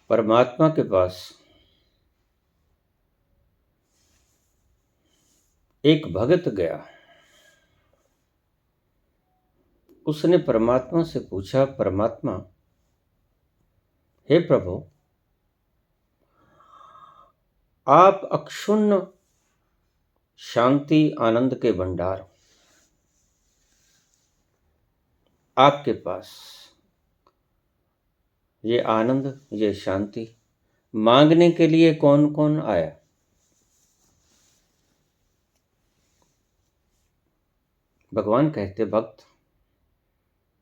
परमात्मा के पास एक भगत गया। उसने परमात्मा से पूछा, परमात्मा, हे प्रभु, आप अक्षुण्ण शांति आनंद के भंडार, आपके पास ये आनंद, ये शांति मांगने के लिए कौन कौन आया? भगवान कहते, भक्त,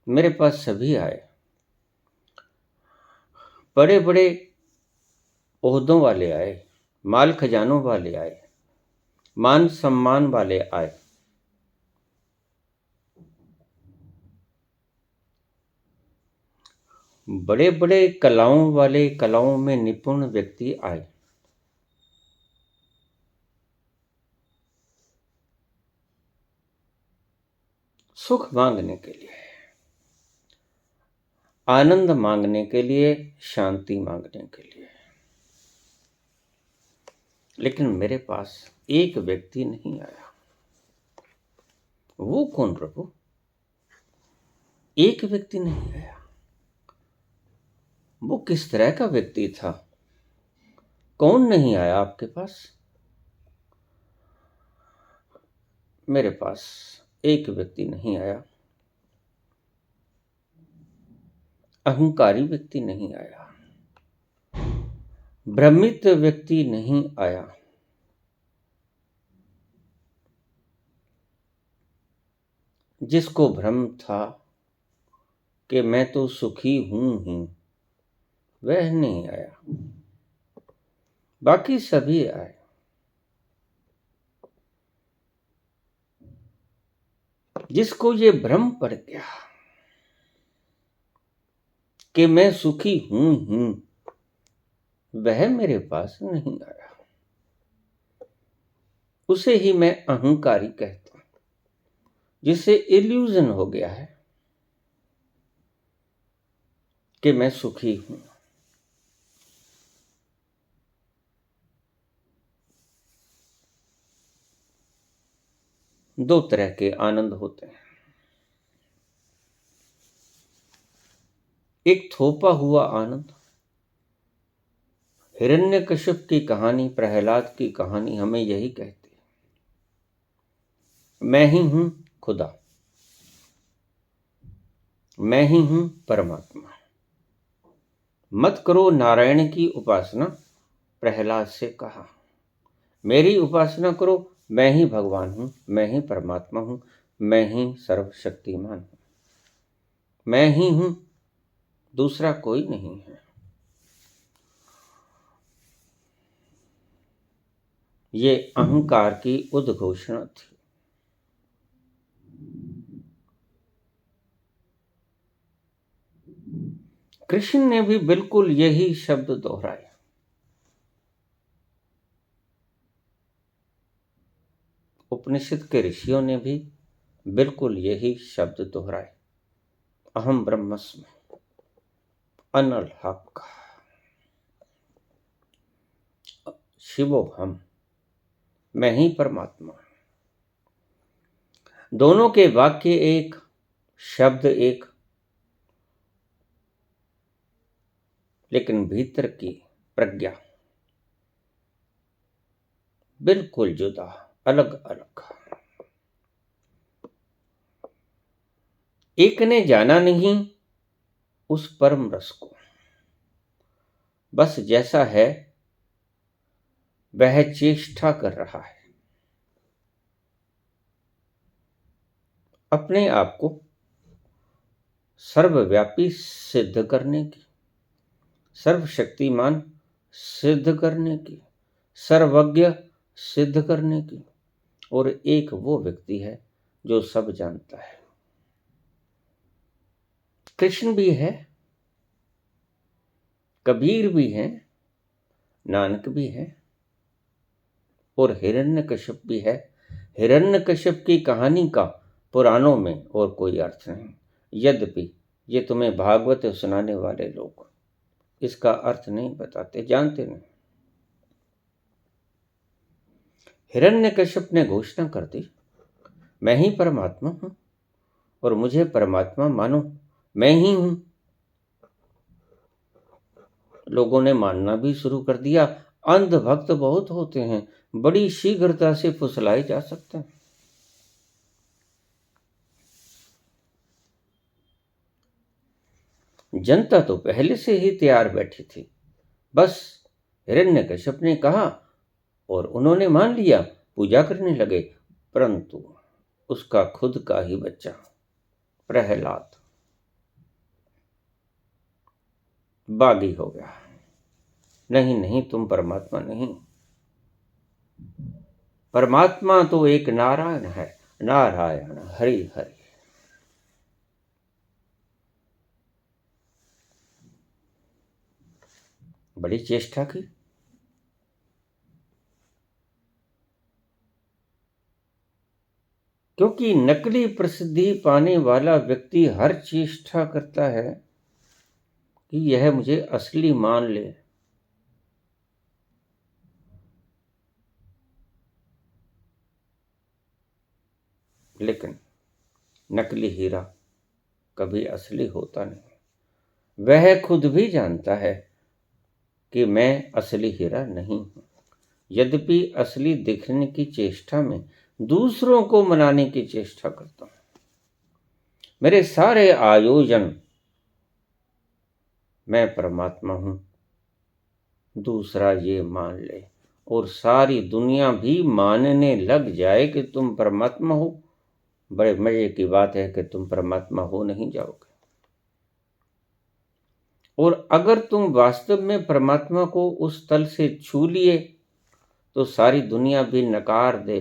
मेरे पास सभी आए। बड़े बड़े ओहदों वाले आए, माल खजानों वाले आए, मान सम्मान वाले आए, बड़े बड़े कलाओं वाले, कलाओं में निपुण व्यक्ति आए। सुख मांगने के लिए, आनंद मांगने के लिए, शांति मांगने के लिए। लेकिन मेरे पास एक व्यक्ति नहीं आया। वो कौन प्रभु? एक व्यक्ति नहीं आया। वो किस तरह का व्यक्ति था? कौन नहीं आया आपके पास? मेरे पास एक व्यक्ति नहीं आया। अहंकारी व्यक्ति नहीं आया, भ्रमित व्यक्ति नहीं आया, जिसको भ्रम था कि मैं तो सुखी हूं ही, वह नहीं आया। बाकी सभी आए। जिसको ये भ्रम पड़ गया कि मैं सुखी हूं ही, वह मेरे पास नहीं आया। उसे ही मैं अहंकारी कहता हूं, जिसे इल्यूजन हो गया है कि मैं सुखी हूं। दो तरह के आनंद होते हैं। एक थोपा हुआ आनंद। हिरण्यकश्यप की कहानी, प्रहलाद की कहानी हमें यही कहती है। मैं ही हूं खुदा, मैं ही हूं परमात्मा। मत करो नारायण की उपासना, प्रहलाद से कहा। मेरी उपासना करो, मैं ही भगवान हूं, मैं ही परमात्मा हूं, मैं ही सर्वशक्तिमान हूं, मैं ही हूं, दूसरा कोई नहीं है। ये अहंकार की उद्घोषणा थी। कृष्ण ने भी बिल्कुल यही शब्द दोहराए। उपनिषद के ऋषियों ने भी बिल्कुल यही शब्द दोहराए। अहम ब्रह्मस्मि, अनल हक, शिवोहम, मैं ही परमात्मा। दोनों के वाक्य एक, शब्द एक, लेकिन भीतर की प्रज्ञा बिल्कुल जुदा, अलग अलग। एक ने जाना नहीं उस परम रस को, बस जैसा है वह चेष्टा कर रहा है अपने आप को सर्वव्यापी सिद्ध करने की, सर्वशक्तिमान सिद्ध करने की, सर्वज्ञ सिद्ध करने की। और एक वो व्यक्ति है जो सब जानता है। कृष्ण भी है, कबीर भी है, नानक भी है, और हिरण्यकश्यप भी है। हिरण्यकश्यप की कहानी का पुराणों में और कोई अर्थ नहीं, यद्यपि ये तुम्हें भागवत सुनाने वाले लोग इसका अर्थ नहीं बताते, जानते नहीं। हिरण्यकश्यप ने घोषणा कर दी, मैं ही परमात्मा हूं और मुझे परमात्मा मानो, मैं ही हूं। लोगों ने मानना भी शुरू कर दिया। अंध भक्त बहुत होते हैं, बड़ी शीघ्रता से फुसलाए जा सकते हैं। जनता तो पहले से ही तैयार बैठी थी, बस हिरण्यकश्यप ने कहा और उन्होंने मान लिया, पूजा करने लगे। परंतु उसका खुद का ही बच्चा प्रहलाद बागी हो गया। नहीं नहीं, तुम परमात्मा नहीं, परमात्मा तो एक नारायण है, नारायण हरि हरि। बड़ी चेष्टा की। क्योंकि नकली प्रसिद्धि पाने वाला व्यक्ति हर चेष्टा करता है कि यह मुझे असली मान ले। लेकिन नकली हीरा कभी असली होता नहीं। वह खुद भी जानता है कि मैं असली हीरा नहीं हूं, यद्यपि असली दिखने की चेष्टा में दूसरों को मनाने की चेष्टा करता हूं। मेरे सारे आयोजन मैं परमात्मा हूं, दूसरा ये मान ले और सारी दुनिया भी मानने लग जाए कि तुम परमात्मा हो। बड़े मजे की बात है कि तुम परमात्मा हो नहीं जाओगे। और अगर तुम वास्तव में परमात्मा को उस तल से छू लिए तो सारी दुनिया भी नकार दे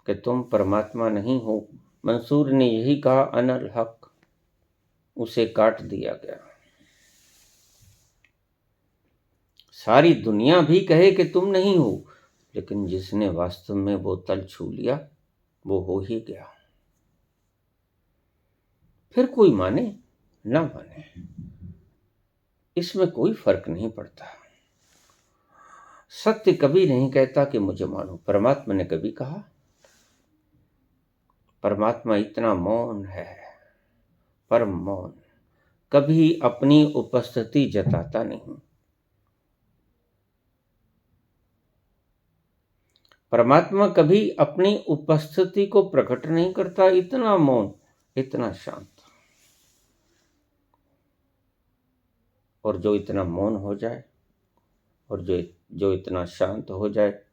कि तुम परमात्मा नहीं हो। मंसूर ने यही कहा, अनल हक। उसे काट दिया गया। सारी दुनिया भी कहे कि तुम नहीं हो, लेकिन जिसने वास्तव में वो तल छू लिया वो हो ही गया। फिर कोई माने ना माने, इसमें कोई फर्क नहीं पड़ता। सत्य कभी नहीं कहता कि मुझे मानो। परमात्मा ने कभी कहा? परमात्मा इतना मौन है, परम मौन, कभी अपनी उपस्थिति जताता नहीं। परमात्मा कभी अपनी उपस्थिति को प्रकट नहीं करता, इतना मौन, इतना शांत। और जो इतना मौन हो जाए और जो इतना शांत हो जाए,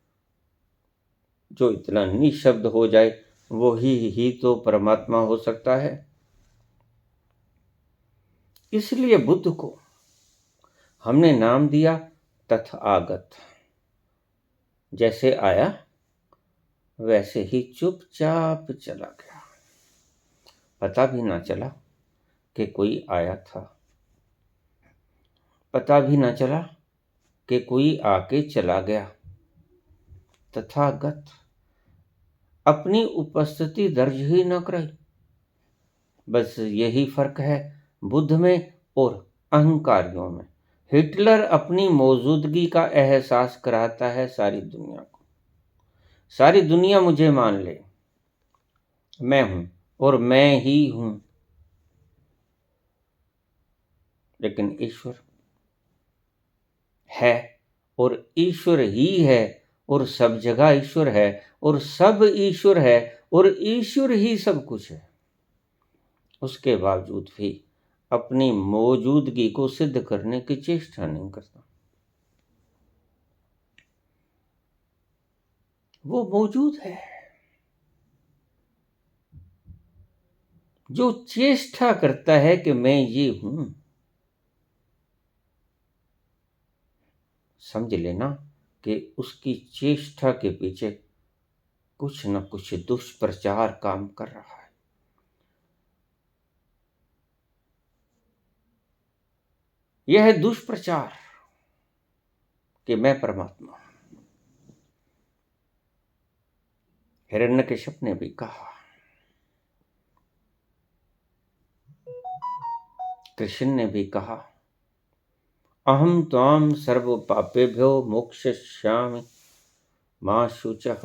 जो इतना निशब्द हो जाए, वो ही तो परमात्मा हो सकता है। इसलिए बुद्ध को हमने नाम दिया तथागत। जैसे आया वैसे ही चुपचाप चला गया, पता भी ना चला कि कोई आया था, पता भी ना चला कि कोई आके चला गया। तथागत अपनी उपस्थिति दर्ज ही न कराई। बस यही फर्क है बुद्ध में और अहंकारियों में। हिटलर अपनी मौजूदगी का एहसास कराता है सारी दुनिया को। सारी दुनिया मुझे मान ले, मैं हूं और मैं ही हूं। लेकिन ईश्वर है और ईश्वर ही है और सब जगह ईश्वर है और सब ईश्वर है और ईश्वर ही सब कुछ है। उसके बावजूद भी अपनी मौजूदगी को सिद्ध करने की चेष्टा नहीं करता। वो मौजूद है। जो चेष्टा करता है कि मैं ये हूं, समझ लेना कि उसकी चेष्टा के पीछे कुछ न कुछ दुष्प्रचार काम कर रहा है। यह है दुष्प्रचार कि मैं परमात्मा हूं। हिरण्यकश्यप ने भी कहा, कृष्ण ने भी कहा, अहम त्वां सर्व पापेभ्यो मोक्षयिष्यामि मा शुचः।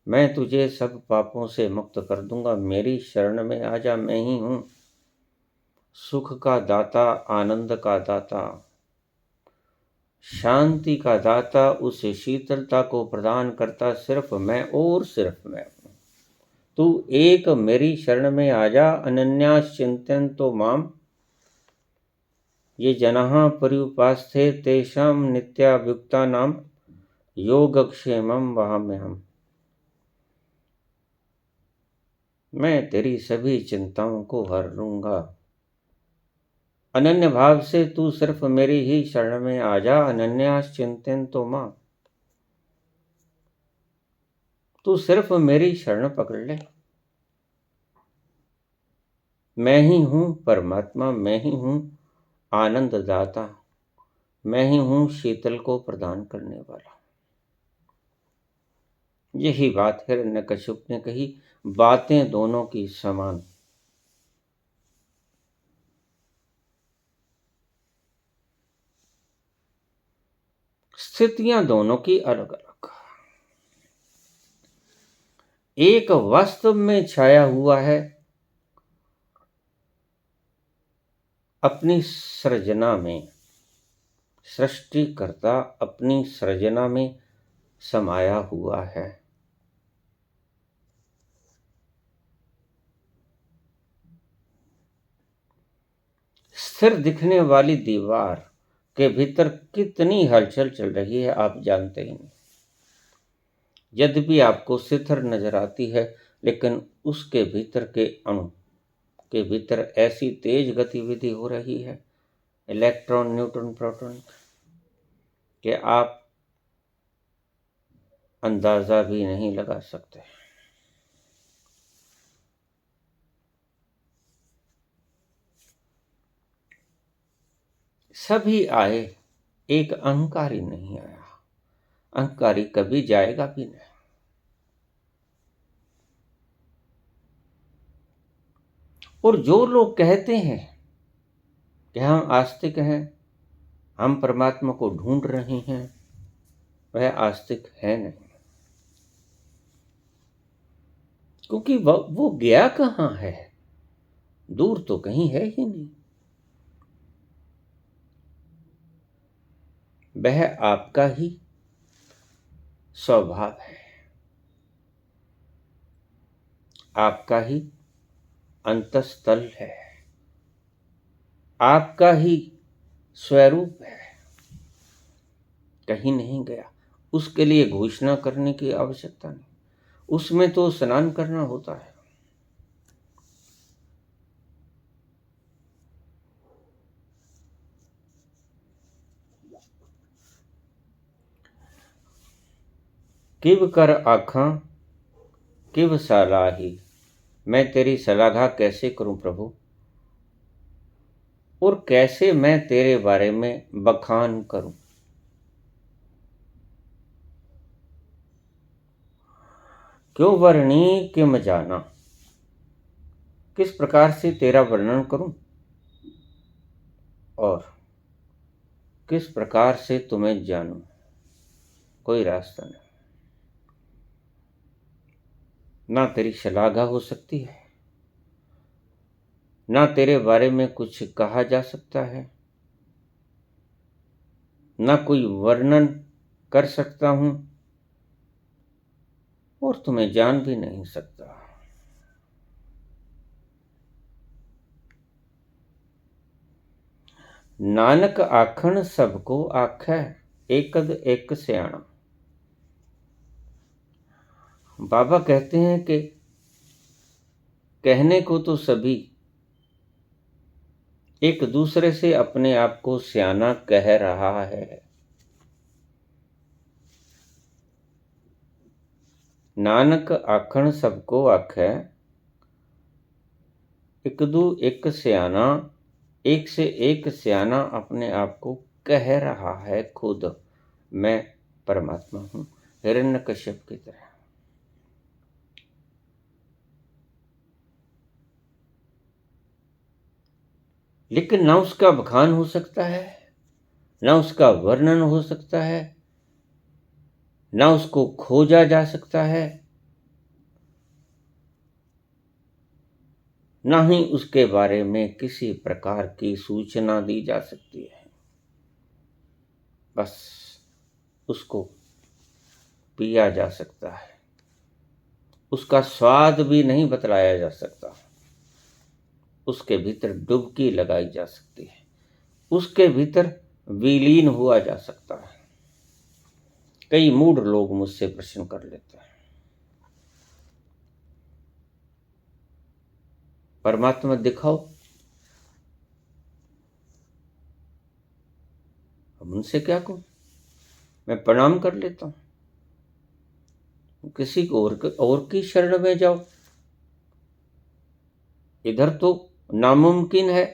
मैं तुझे सब पापों से मुक्त कर दूंगा, मेरी शरण में आ जा, मैं ही हूं सुख का दाता, आनंद का दाता, शांति का दाता। उस शीतलता को प्रदान करता सिर्फ मैं और सिर्फ मैं हूं। तू एक मेरी शरण में आ जा, अनन्यास चिंतयन्तो माम ये जनाः पर्युपास्ते तेषां नित्याभियुक्तानां योगक्षेमं वहाम्यहम्। मैं तेरी सभी चिंताओं को हर लूंगा। अनन्य भाव से तू सिर्फ मेरी ही शरण में आ जा, अनन्यास चिंतयन्तो माम। तू सिर्फ मेरी शरण पकड़ ले। मैं ही हूं परमात्मा, मैं ही हूं आनंददाता, मैं ही हूं शीतल को प्रदान करने वाला। यही बात हिरण्यकश्यप ने कही। बातें दोनों की समान, स्थितियां दोनों की अलग अलग। एक वास्तव में छाया हुआ है अपनी सृजना में, सृष्टिकर्ता अपनी सृजना में समाया हुआ है। स्थिर दिखने वाली दीवार के भीतर कितनी हलचल चल रही है आप जानते ही नहीं। यद्यपि आपको स्थिर नजर आती है, लेकिन उसके भीतर के अणु के भीतर ऐसी तेज गतिविधि हो रही है, इलेक्ट्रॉन, न्यूट्रॉन, प्रोटॉन, कि आप अंदाजा भी नहीं लगा सकते। सभी आए, एक अहंकारी नहीं आया। अहंकारी कभी जाएगा भी नहीं। और जो लोग कहते हैं कि हम आस्तिक हैं, हम परमात्मा को ढूंढ रहे हैं, वह आस्तिक है नहीं। क्योंकि वो गया कहाँ है, दूर तो कहीं है ही नहीं। वह आपका ही स्वभाव है, आपका ही अंतस्थल है, आपका ही स्वरूप है, कहीं नहीं गया। उसके लिए घोषणा करने की आवश्यकता नहीं, उसमें तो स्नान करना होता है। किव कर आखां किव सलाही, मैं तेरी सलाह कैसे करूं प्रभु, और कैसे मैं तेरे बारे में बखान करूं। क्यों वर्णी किम जाना, किस प्रकार से तेरा वर्णन करूं, और किस प्रकार से तुम्हें जानूं। कोई रास्ता नहीं। ना तेरी शलाघा हो सकती है, ना तेरे बारे में कुछ कहा जा सकता है, ना कोई वर्णन कर सकता हूं, और तुम्हें जान भी नहीं सकता। नानक आखण सबको आखै, एकद एक स्याणा। बाबा कहते हैं कि कहने को तो सभी एक दूसरे से अपने आप को स्याना कह रहा है। नानक आखण सबको आखै, एक दू एक स्याना, एक से एक स्याना अपने आप को कह रहा है खुद, मैं परमात्मा हूं, हिरण्यकश्यप की तरह। लेकिन ना उसका बखान हो सकता है, ना उसका वर्णन हो सकता है, ना उसको खोजा जा सकता है, ना ही उसके बारे में किसी प्रकार की सूचना दी जा सकती है। बस उसको पिया जा सकता है, उसका स्वाद भी नहीं बतलाया जा सकता, उसके भीतर डुबकी लगाई जा सकती है, उसके भीतर विलीन हुआ जा सकता है। कई मूढ़ लोग मुझसे प्रश्न कर लेते हैं, परमात्मा दिखाओ। अब उनसे क्या कहूं, मैं प्रणाम कर लेता हूं, किसी को और की शरण में जाओ। इधर तो नामुमकिन है,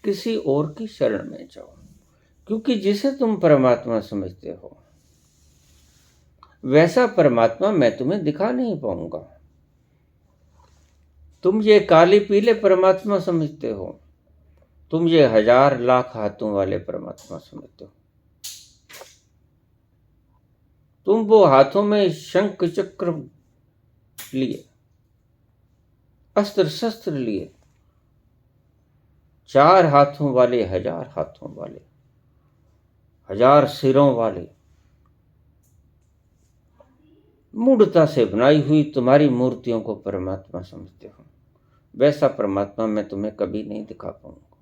किसी और की शरण में जाओ, क्योंकि जिसे तुम परमात्मा समझते हो वैसा परमात्मा मैं तुम्हें दिखा नहीं पाऊंगा। तुम ये काले पीले परमात्मा समझते हो, तुम ये 1000 लाख हाथों वाले परमात्मा समझते हो। तुम वो हाथों में शंख चक्र लिए, अस्त्र शस्त्र लिए, 4 हाथों वाले, 1000 हाथों वाले, 1000 सिरों वाले, मूढ़ता से बनाई हुई तुम्हारी मूर्तियों को परमात्मा समझते हो। वैसा परमात्मा मैं तुम्हें कभी नहीं दिखा पाऊंगा।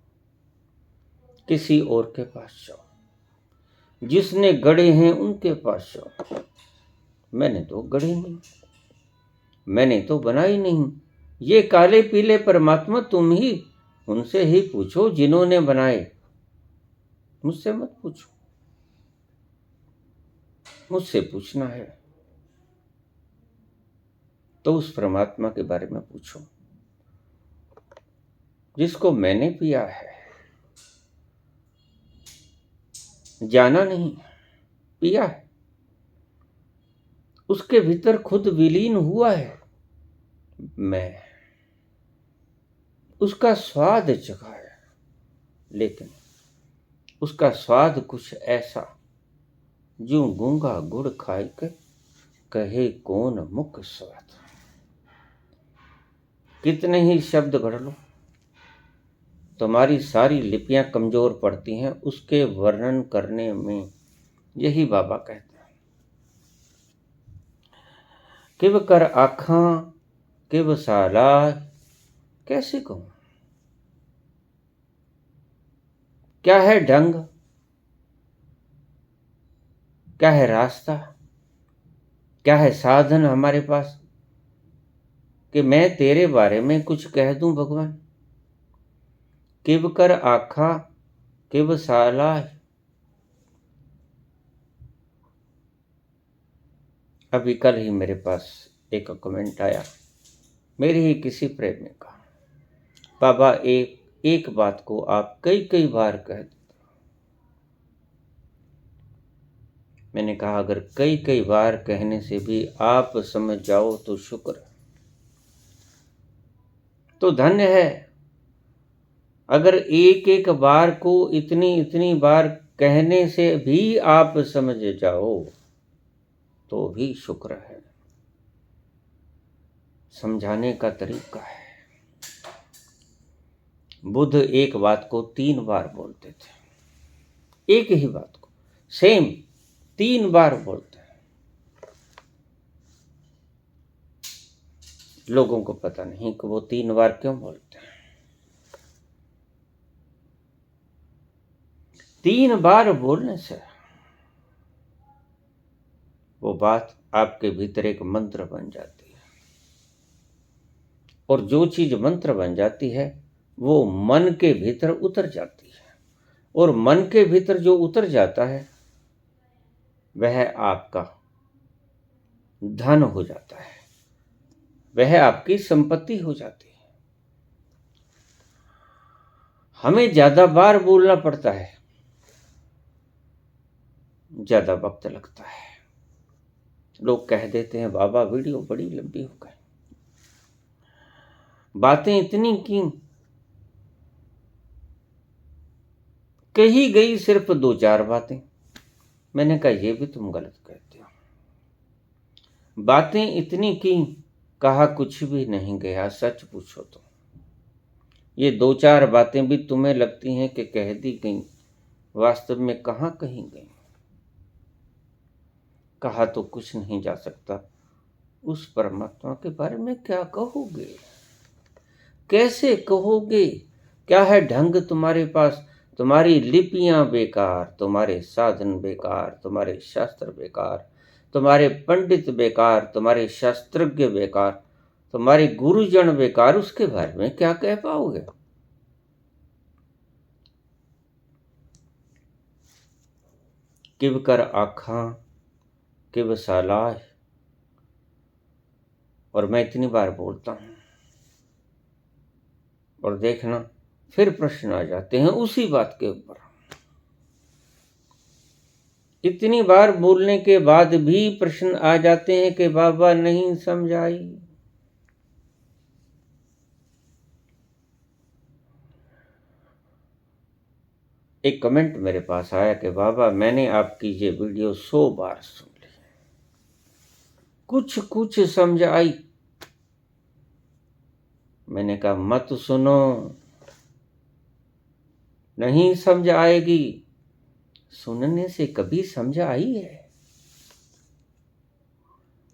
किसी और के पास जाओ, जिसने गढ़े हैं उनके पास जाओ। मैंने तो गढ़े नहीं, मैंने तो बनाई नहीं। ये काले पीले परमात्मा तुम ही उनसे ही पूछो जिन्होंने बनाए, मुझसे मत पूछो। मुझसे पूछना है तो उस परमात्मा के बारे में पूछो जिसको मैंने पिया है, जाना नहीं, पिया है, उसके भीतर खुद विलीन हुआ है मैं, उसका स्वाद चखा है। लेकिन उसका स्वाद कुछ ऐसा जो गूंगा गुड़ खाए के कहे कौन मुख स्वाद। कितने ही शब्द गढ़ लो, तुम्हारी सारी लिपियां कमजोर पड़ती हैं उसके वर्णन करने में। यही बाबा कहते हैं, किव कर आखा किव साला, कैसे कहूं, क्या है ढंग, क्या है रास्ता, क्या है साधन हमारे पास कि मैं तेरे बारे में कुछ कह दूं भगवान। किव कर आखा किव साला। अभी कल ही मेरे पास एक कमेंट आया, मेरे ही किसी प्रेमी का, बाबा एक बात को आप कई कई बार कह देते। मैंने कहा अगर कई कई बार कहने से भी आप समझ जाओ तो शुक्र, तो धन्य है। अगर एक एक बार को इतनी इतनी बार कहने से भी आप समझ जाओ तो भी शुक्र है। समझाने का तरीका है। बुद्ध एक बात को 3 बार बोलते थे, एक ही बात को सेम 3 बार बोलते हैं। लोगों को पता नहीं कि वो 3 बार क्यों बोलते हैं। 3 बार बोलने से वो बात आपके भीतर एक मंत्र बन जाती है, और जो चीज मंत्र बन जाती है वो मन के भीतर उतर जाती है, और मन के भीतर जो उतर जाता है वह आपका धन हो जाता है, वह आपकी संपत्ति हो जाती है। हमें ज्यादा बार बोलना पड़ता है, ज्यादा वक्त लगता है। लोग कह देते हैं बाबा वीडियो बड़ी लंबी हो गई, बातें इतनी की, कही गई सिर्फ 2-4 बातें। मैंने कहा ये भी तुम गलत कहते हो। बातें इतनी की, कहा कुछ भी नहीं गया, सच पूछो तो ये 2-4 बातें भी तुम्हें लगती हैं कि कह दी गई, वास्तव में कहाँ कहीं गई। कहा तो कुछ नहीं जा सकता, उस परमात्मा के बारे में क्या कहोगे, कैसे कहोगे। क्या है ढंग तुम्हारे पास, तुम्हारी लिपियां बेकार, तुम्हारे साधन बेकार, तुम्हारे शास्त्र बेकार, तुम्हारे पंडित बेकार, तुम्हारे शास्त्रज्ञ बेकार, तुम्हारे गुरुजन बेकार, उसके बारे में क्या कह पाओगे। किव कर आखा किव सालाह, और मैं इतनी बार बोलता हूं और देखना फिर प्रश्न आ जाते हैं उसी बात के ऊपर। इतनी बार बोलने के बाद भी प्रश्न आ जाते हैं कि बाबा नहीं समझ आई। एक कमेंट मेरे पास आया कि बाबा मैंने आपकी ये वीडियो 100 बार सुन ली, कुछ कुछ समझ आई। मैंने कहा मत सुनो, नहीं समझ आएगी। सुनने से कभी समझ आई है।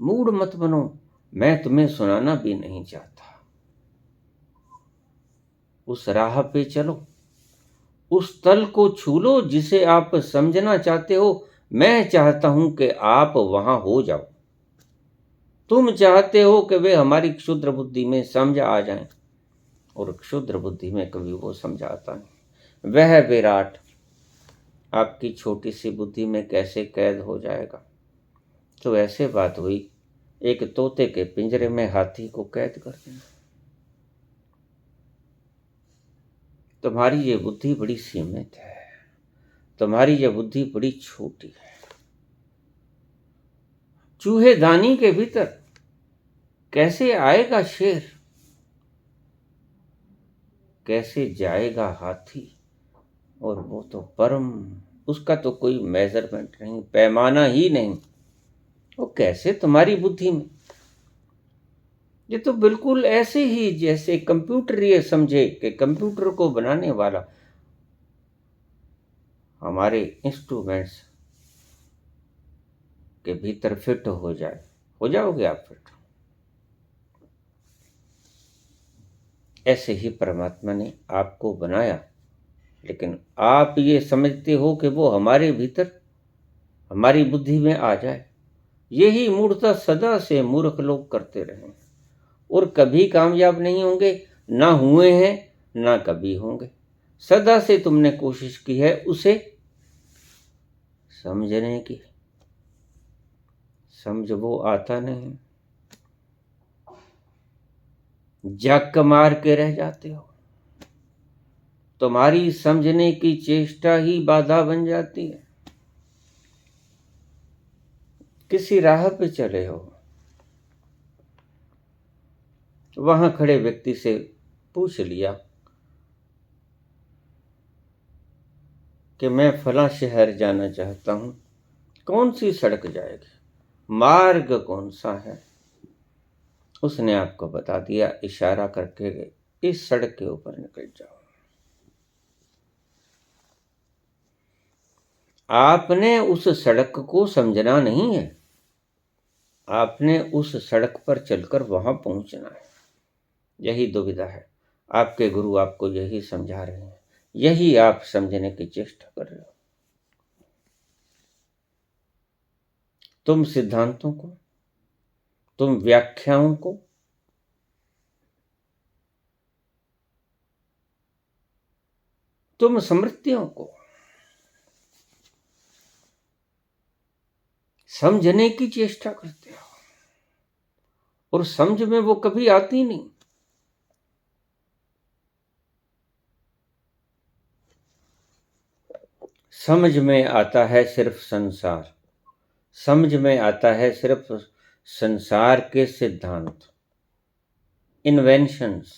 मूड मत बनो, मैं तुम्हें सुनाना भी नहीं चाहता। उस राह पे चलो, उस तल को छू लो जिसे आप समझना चाहते हो। मैं चाहता हूं कि आप वहां हो जाओ। तुम चाहते हो कि वे हमारी क्षुद्र बुद्धि में समझ आ जाएं, और क्षुद्र बुद्धि में कभी वो समझ आता नहीं। वह विराट आपकी छोटी सी बुद्धि में कैसे कैद हो जाएगा। तो ऐसे बात हुई, एक तोते के पिंजरे में हाथी को कैद कर देना। तुम्हारी ये बुद्धि बड़ी सीमित है, तुम्हारी ये बुद्धि बड़ी छोटी है। चूहेदानी के भीतर कैसे आएगा शेर, कैसे जाएगा हाथी, और वो तो परम, उसका तो कोई मेजरमेंट नहीं, पैमाना ही नहीं। वो कैसे तुम्हारी बुद्धि में। ये तो बिल्कुल ऐसे ही जैसे कंप्यूटर ये समझे कि कंप्यूटर को बनाने वाला हमारे इंस्ट्रूमेंट्स के भीतर फिट हो जाए। हो जाओगे आप फिट। ऐसे ही परमात्मा ने आपको बनाया, लेकिन आप ये समझते हो कि वो हमारे भीतर हमारी बुद्धि में आ जाए। यही मूर्खता सदा से मूर्ख लोग करते रहे और कभी कामयाब नहीं होंगे, ना हुए हैं ना कभी होंगे। सदा से तुमने कोशिश की है उसे समझने की, समझ वो आता नहीं, जक मार के रह जाते हो। तुम्हारी समझने की चेष्टा ही बाधा बन जाती है। किसी राह पे चले हो, वहां खड़े व्यक्ति से पूछ लिया कि मैं फला शहर जाना चाहता हूं, कौन सी सड़क जाएगी, मार्ग कौन सा है। उसने आपको बता दिया इशारा करके, इस सड़क के ऊपर निकल जाओ। आपने उस सड़क को समझना नहीं है, आपने उस सड़क पर चलकर वहां पहुंचना है। यही दुविधा है। आपके गुरु आपको यही समझा रहे हैं, यही आप समझने की चेष्टा कर रहे हो। तुम सिद्धांतों को, तुम व्याख्याओं को, तुम स्मृतियों को समझने की चेष्टा करते हो, और समझ में वो कभी आती नहीं। समझ में आता है सिर्फ संसार, समझ में आता है सिर्फ संसार के सिद्धांत, इन्वेंशंस।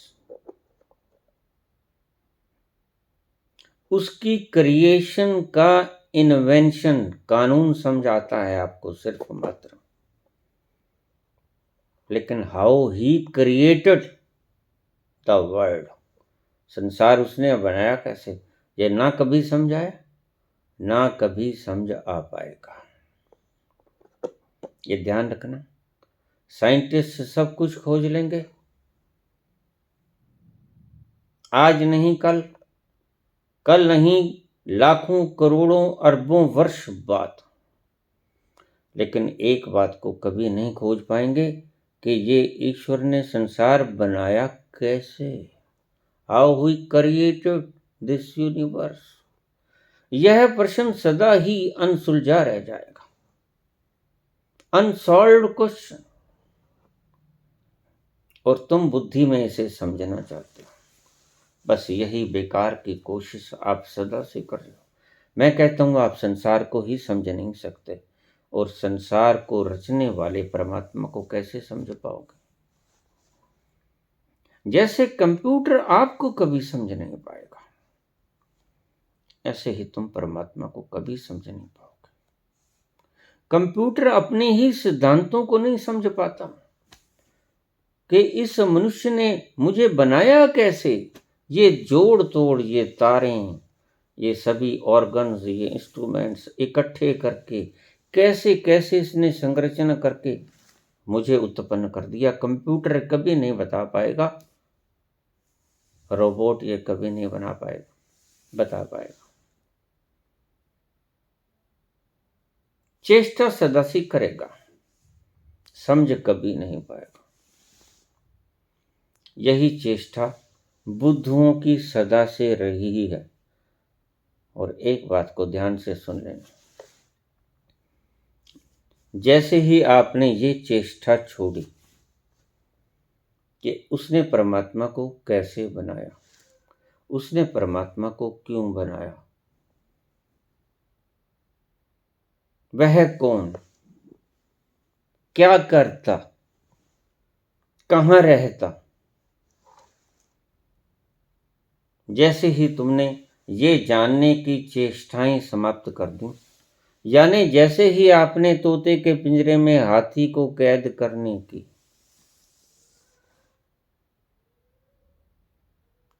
उसकी क्रिएशन का इन्वेंशन कानून समझाता है आपको सिर्फ मात्र, लेकिन how he created the world, संसार उसने बनाया कैसे, ये ना कभी समझाया, ना कभी समझ आ पाएगा। ये ध्यान रखना। साइंटिस्ट सब कुछ खोज लेंगे, आज नहीं कल, कल नहीं लाखों करोड़ों अरबों वर्ष बाद, लेकिन एक बात को कभी नहीं खोज पाएंगे कि ये ईश्वर ने संसार बनाया कैसे, how he created this universe. यह प्रश्न सदा ही अनसुलझा रह जाएगा, अनसॉल्व्ड क्वेश्चन, और तुम बुद्धि में इसे समझना चाहते हो। बस यही बेकार की कोशिश आप सदा से कर रहे हो। मैं कहता हूं आप संसार को ही समझ नहीं सकते, और संसार को रचने वाले परमात्मा को कैसे समझ पाओगे। जैसे कंप्यूटर आपको कभी समझ नहीं पाएगा, ऐसे ही तुम परमात्मा को कभी समझ नहीं पाओगे। कंप्यूटर अपने ही सिद्धांतों को नहीं समझ पाता कि इस मनुष्य ने मुझे बनाया कैसे, ये जोड़ तोड़, ये तारें, ये सभी ऑर्गन्स, ये इंस्ट्रूमेंट्स इकट्ठे करके कैसे कैसे इसने संरचना करके मुझे उत्पन्न कर दिया। कंप्यूटर कभी नहीं बता पाएगा, रोबोट ये कभी नहीं बना पाएगा, बता पाएगा। चेष्टा सदा से करेगा, समझ कभी नहीं पाएगा। यही चेष्टा बुद्धुओं की सदा से रही है। और एक बात को ध्यान से सुन लेना, जैसे ही आपने ये चेष्टा छोड़ी कि उसने परमात्मा को कैसे बनाया, उसने परमात्मा को क्यों बनाया, वह कौन, क्या करता, कहाँ रहता, जैसे ही तुमने ये जानने की चेष्टाएं समाप्त कर दी, यानी जैसे ही आपने तोते के पिंजरे में हाथी को कैद करने की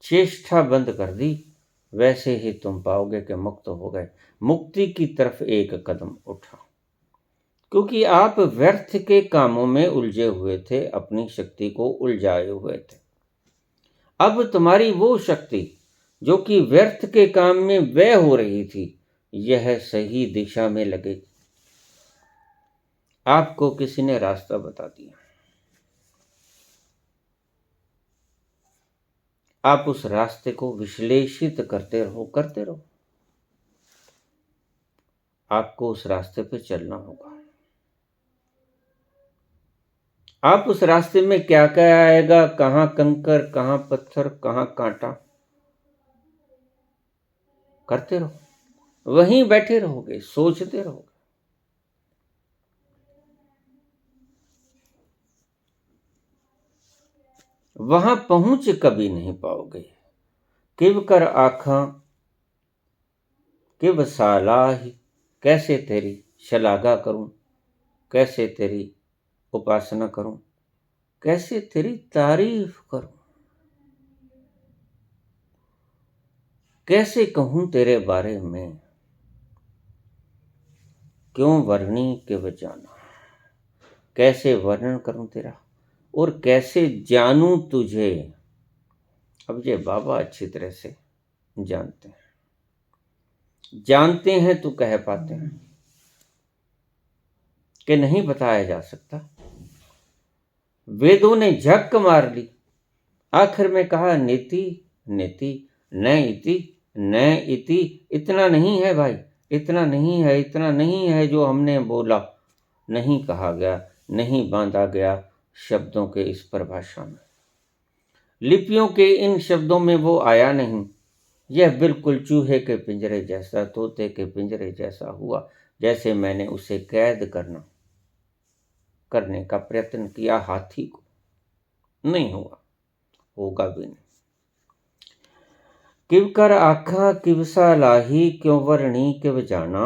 चेष्टा बंद कर दी, वैसे ही तुम पाओगे कि मुक्त हो गए, मुक्ति की तरफ एक कदम उठा। क्योंकि आप व्यर्थ के कामों में उलझे हुए थे, अपनी शक्ति को उलझाए हुए थे। अब तुम्हारी वो शक्ति जो कि व्यर्थ के काम में व्यय हो रही थी, यह सही दिशा में लगेगी। आपको किसी ने रास्ता बता दिया, आप उस रास्ते को विश्लेषित करते रहो। आपको उस रास्ते पे चलना होगा। आप उस रास्ते में क्या क्या आएगा, कहां कंकर, कहां पत्थर, कहां कांटा, करते रहो, वहीं बैठे रहोगे, सोचते रहोगे। वहां पहुंच कभी नहीं पाओगे। किव कर आखा किव सालाही, कैसे तेरी शलाघा करूं, कैसे तेरी उपासना करूं, कैसे तेरी तारीफ करूं, कैसे कहूं तेरे बारे में, क्यों वर्णी किव जाना, कैसे वर्णन करूं तेरा, और कैसे जानूं तुझे। अब ये बाबा अच्छी तरह से जानते हैं तो कह पाते हैं कि नहीं बताया जा सकता। वेदों ने झक मार ली, आखिर में कहा नीति नीति न इति न इति। इतना नहीं है भाई, इतना नहीं है, इतना नहीं है जो हमने बोला, नहीं कहा गया, नहीं बांधा गया शब्दों के इस परिभाषा में। लिपियों के इन शब्दों में वो आया नहीं। यह बिल्कुल चूहे के पिंजरे जैसा, तोते के पिंजरे जैसा हुआ, जैसे मैंने उसे कैद करने का प्रयत्न किया हाथी को। नहीं हुआ, होगा भी नहीं। किव कर आखा किव सा लाही, क्यों वरणी किव जाना।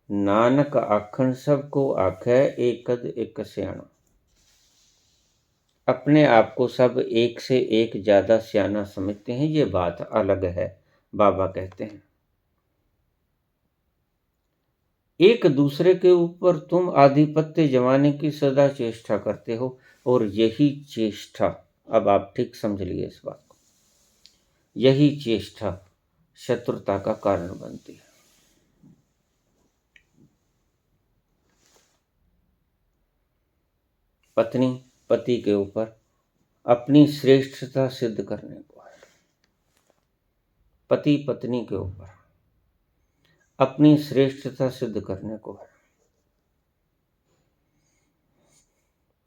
नानक आखन सबको आखे, एकद एक सियाणा। अपने आप को सब एक से एक ज्यादा सियाना समझते हैं, ये बात अलग है। बाबा कहते हैं एक दूसरे के ऊपर तुम आधिपत्य जमाने की सदा चेष्टा करते हो, और यही चेष्टा, अब आप ठीक समझ लिए इस बात को, यही चेष्टा शत्रुता का कारण बनती है। पत्नी पति के ऊपर अपनी श्रेष्ठता सिद्ध करने को है, पति पत्नी के ऊपर अपनी श्रेष्ठता सिद्ध करने को है।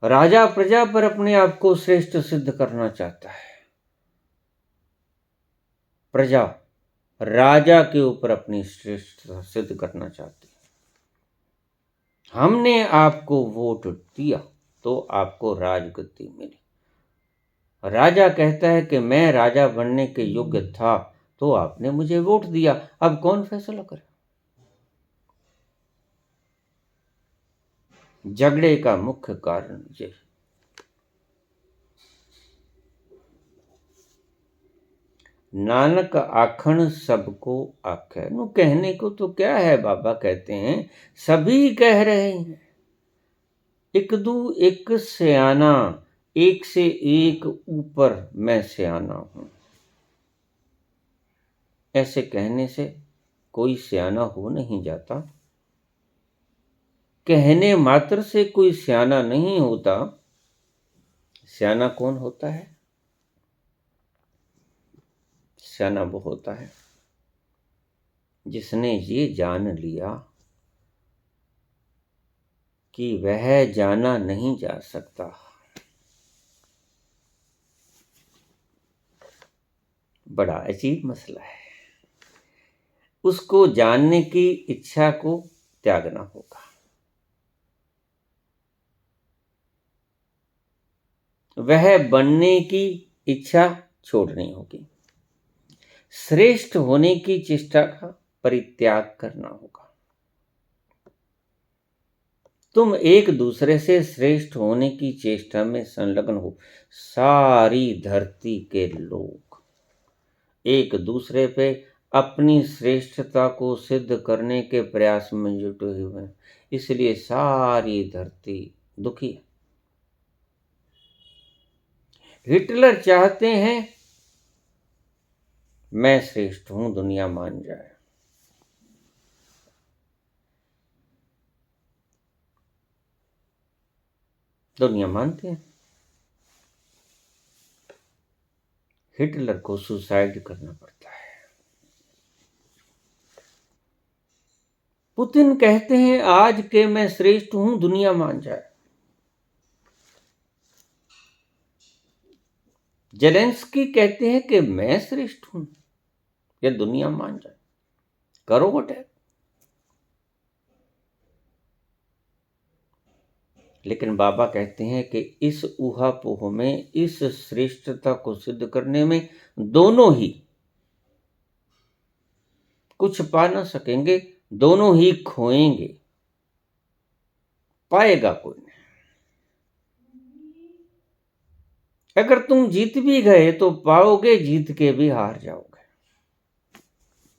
राजा प्रजा पर अपने आप को श्रेष्ठ सिद्ध करना चाहता है, प्रजा राजा के ऊपर अपनी श्रेष्ठता सिद्ध करना चाहती है। हमने आपको वोट दिया तो आपको राजगद्दी मिली। राजा कहता है कि मैं राजा बनने के योग्य था, तो आपने मुझे वोट दिया, अब कौन फैसला करे। झगड़े का मुख्य कारण ये। नानक आखण सबको आखे। नु कहने को तो क्या है, बाबा कहते हैं सभी कह रहे हैं, एक दू एक सियाना, एक से एक ऊपर मैं सियाना हूं। ऐसे कहने से कोई सियाना हो नहीं जाता, कहने मात्र से कोई सियाना नहीं होता। सियाना कौन होता है? सियाना वो होता है जिसने ये जान लिया कि वह जाना नहीं जा सकता। बड़ा अजीब मसला है। उसको जानने की इच्छा को त्यागना होगा। वह बनने की इच्छा छोड़नी होगी। श्रेष्ठ होने की चेष्टा का परित्याग करना होगा। तुम एक दूसरे से श्रेष्ठ होने की चेष्टा में संलग्न हो। सारी धरती के लोग एक दूसरे पे अपनी श्रेष्ठता को सिद्ध करने के प्रयास में जुटे हुए हैं, इसलिए सारी धरती दुखी है। हिटलर चाहते हैं मैं श्रेष्ठ हूं, दुनिया मान जाए। दुनिया मानते हैं। हिटलर को सुसाइड करना पड़ता है। पुतिन कहते हैं आज के मैं श्रेष्ठ हूं, दुनिया मान जाए। जेलेंस्की कहते हैं कि मैं श्रेष्ठ हूं, या दुनिया मान जाए। करो अटैक। लेकिन बाबा कहते हैं कि इस ऊहापोह में, इस श्रेष्ठता को सिद्ध करने में दोनों ही कुछ पा ना सकेंगे, दोनों ही खोएंगे, पाएगा कोई नहीं। अगर तुम जीत भी गए तो पाओगे, जीत के भी हार जाओगे,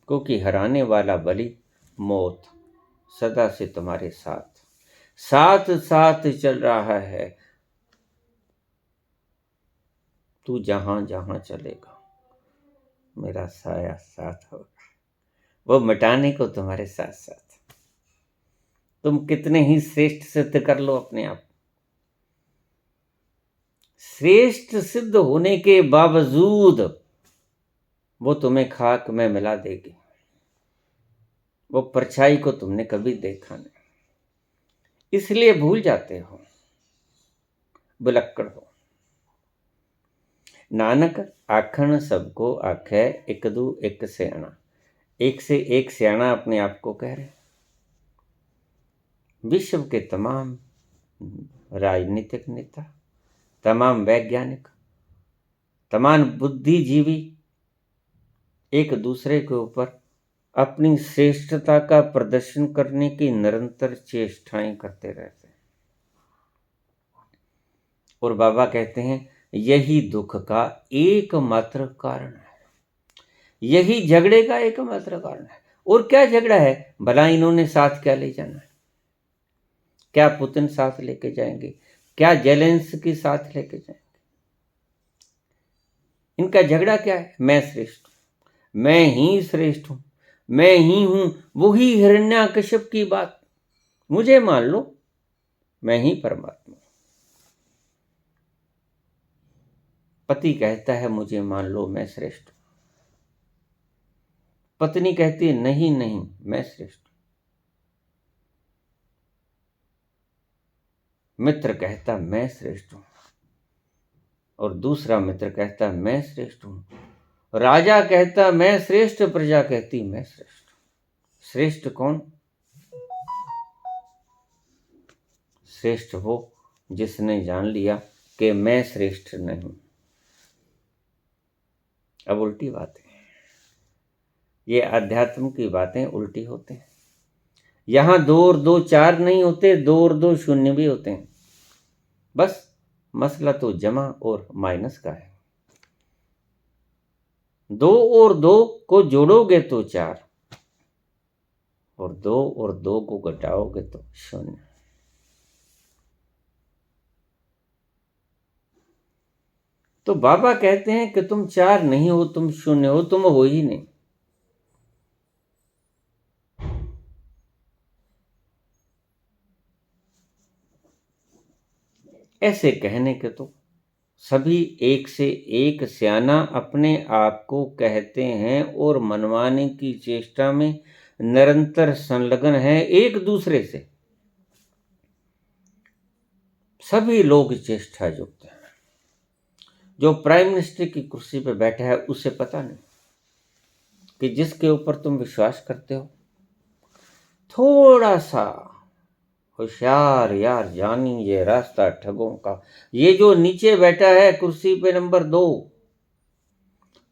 क्योंकि हराने वाला बलि मौत सदा से तुम्हारे साथ साथ साथ चल रहा है। तू जहां जहां चलेगा मेरा साया साथ होगा, वो मिटाने को तुम्हारे साथ साथ। तुम कितने ही श्रेष्ठ सिद्ध कर लो अपने आप, श्रेष्ठ सिद्ध होने के बावजूद वो तुम्हें खाक में मिला देगी। वो परछाई को तुमने कभी देखा नहीं, इसलिए भूल जाते हो, बुलक्कड़ हो। नानक आखण सबको आखे, एक दू एक सियाणा। एक से एक सियाणा अपने आप को कह रहे। विश्व के तमाम राजनीतिक नेता, तमाम वैज्ञानिक, तमाम बुद्धिजीवी एक दूसरे के ऊपर अपनी श्रेष्ठता का प्रदर्शन करने की निरंतर चेष्टाएं करते रहते हैं। और बाबा कहते हैं यही दुख का एकमात्र कारण है, यही झगड़े का एकमात्र कारण है। और क्या झगड़ा है? भला इन्होंने साथ क्या ले जाना है? क्या पुतिन साथ लेके जाएंगे? क्या जेलेंस्की साथ लेके जाएंगे? इनका झगड़ा क्या है? मैं श्रेष्ठ हूं, मैं ही श्रेष्ठ हूं, मैं ही हूं। वही हिरण्याकश्यप की बात, मुझे मान लो, मैं ही परमात्मा। पति कहता है मुझे मान लो, मैं श्रेष्ठ हूं। पत्नी कहती है नहीं नहीं, मैं श्रेष्ठ हूं। मित्र कहता मैं श्रेष्ठ हूं, और दूसरा मित्र कहता मैं श्रेष्ठ हूं। राजा कहता मैं श्रेष्ठ, प्रजा कहती मैं श्रेष्ठ। श्रेष्ठ कौन? श्रेष्ठ वो जिसने जान लिया कि मैं श्रेष्ठ नहीं। अब उल्टी बातें, ये अध्यात्म की बातें उल्टी होते हैं। यहां 2 और 2 4 नहीं होते, 2 और 2 शून्य भी होते हैं। बस मसला तो जमा और माइनस का है। 2 और 2 को जोड़ोगे तो 4, और 2 और 2 को घटाओगे तो 0। तो बाबा कहते हैं कि तुम 4 नहीं हो, तुम 0 हो, तुम हो ही नहीं। ऐसे कहने के तो सभी एक से एक सियाना अपने आप को कहते हैं और मनवाने की चेष्टा में निरंतर संलग्न है एक दूसरे से। सभी लोग चेष्टा युक्त हैं। जो प्राइम मिनिस्टर की कुर्सी पर बैठा है उसे पता नहीं कि जिसके ऊपर तुम विश्वास करते हो, थोड़ा सा होशियार यार जानी ये रास्ता ठगों का। ये जो नीचे बैठा है कुर्सी पे नंबर 2,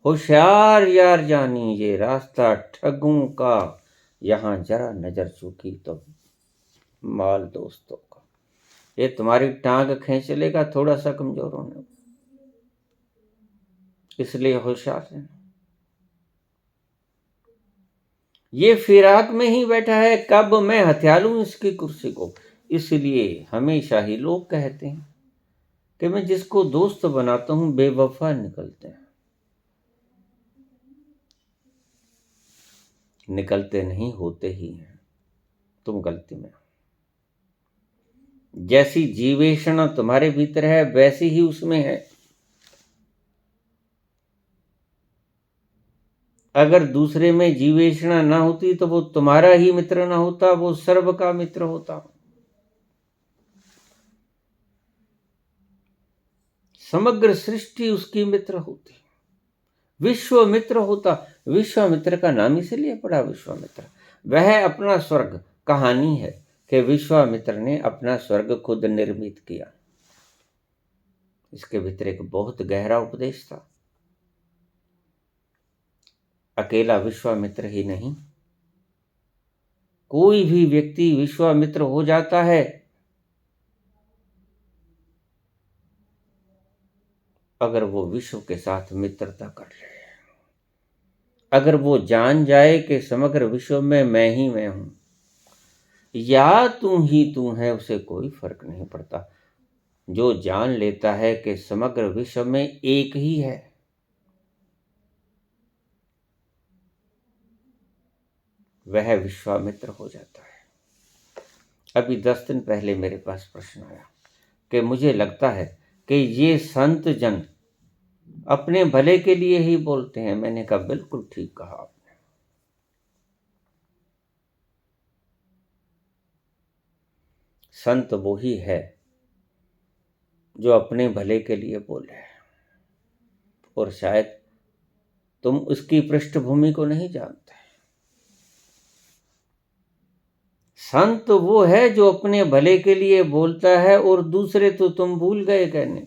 होशियार यार जानी ये रास्ता ठगों का, यहां जरा नजर चूकी तो माल दोस्तों का। ये तुम्हारी टांग खींच लेगा थोड़ा सा कमजोर होने, इसलिए होशियार है। ये फिराक में ही बैठा है, कब मैं हथिया लूं इसकी कुर्सी को। इसलिए हमेशा ही लोग कहते हैं कि मैं जिसको दोस्त बनाता हूं बेवफा निकलते हैं। निकलते नहीं, होते ही हैं। तुम गलती में। जैसी जीवेषणा तुम्हारे भीतर है वैसी ही उसमें है। अगर दूसरे में जीवेषणा ना होती तो वो तुम्हारा ही मित्र ना होता, वो सर्व का मित्र होता। समग्र सृष्टि उसकी मित्र होती, विश्वामित्र होता। विश्वामित्र का नाम इसलिए पड़ा विश्वामित्र। वह अपना स्वर्ग, कहानी है कि विश्वामित्र ने अपना स्वर्ग खुद निर्मित किया। इसके भीतर एक बहुत गहरा उपदेश था। अकेला विश्वामित्र ही नहीं, कोई भी व्यक्ति विश्वामित्र हो जाता है अगर वो विश्व के साथ मित्रता कर ले, अगर वो जान जाए कि समग्र विश्व में मैं ही मैं हूं, या तू ही तू है, उसे कोई फर्क नहीं पड़ता। जो जान लेता है कि समग्र विश्व में एक ही है, वह विश्वामित्र हो जाता है। अभी 10 दिन पहले मेरे पास प्रश्न आया कि मुझे लगता है कि ये संत जन अपने भले के लिए ही बोलते हैं। मैंने कहा बिल्कुल ठीक कहा आपने। संत वो ही है जो अपने भले के लिए बोले हैं, और शायद तुम उसकी पृष्ठभूमि को नहीं जानते। संत वो है जो अपने भले के लिए बोलता है, और दूसरे तो तुम भूल गए कहने।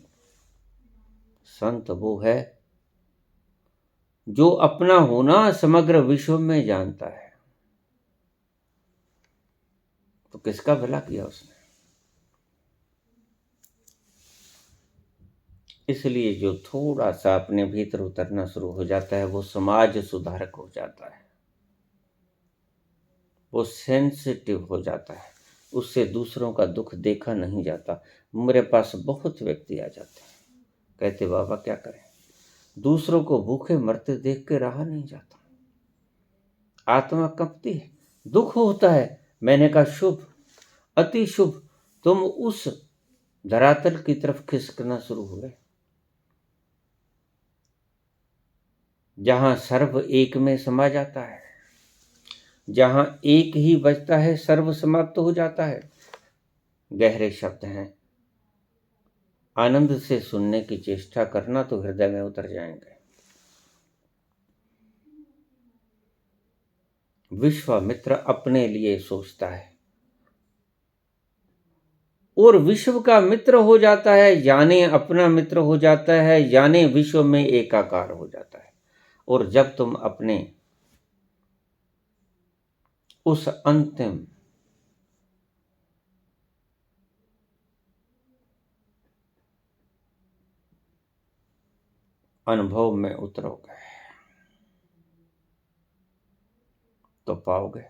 संत वो है जो अपना होना समग्र विश्व में जानता है, तो किसका भला किया उसने। इसलिए जो थोड़ा सा अपने भीतर उतरना शुरू हो जाता है वो समाज सुधारक हो जाता है, वो सेंसिटिव हो जाता है, उससे दूसरों का दुख देखा नहीं जाता। मेरे पास बहुत व्यक्ति आ जाते हैं, कहते बाबा क्या करें, दूसरों को भूखे मरते देख के रहा नहीं जाता, आत्मा कंपती है, दुख होता है। मैंने कहा शुभ, अति शुभ, तुम उस धरातल की तरफ खिसकना शुरू हुए जहां सर्व एक में समा जाता है, जहां एक ही बचता है सर्व समाप्त हो जाता है। गहरे शब्द हैं, आनंद से सुनने की चेष्टा करना तो हृदय में उतर जाएंगे। विश्वामित्र अपने लिए सोचता है और विश्व का मित्र हो जाता है, यानी अपना मित्र हो जाता है, यानी विश्व में एकाकार हो जाता है। और जब तुम अपने उस अंतिम अनुभव में उतरोगे तो पाओगे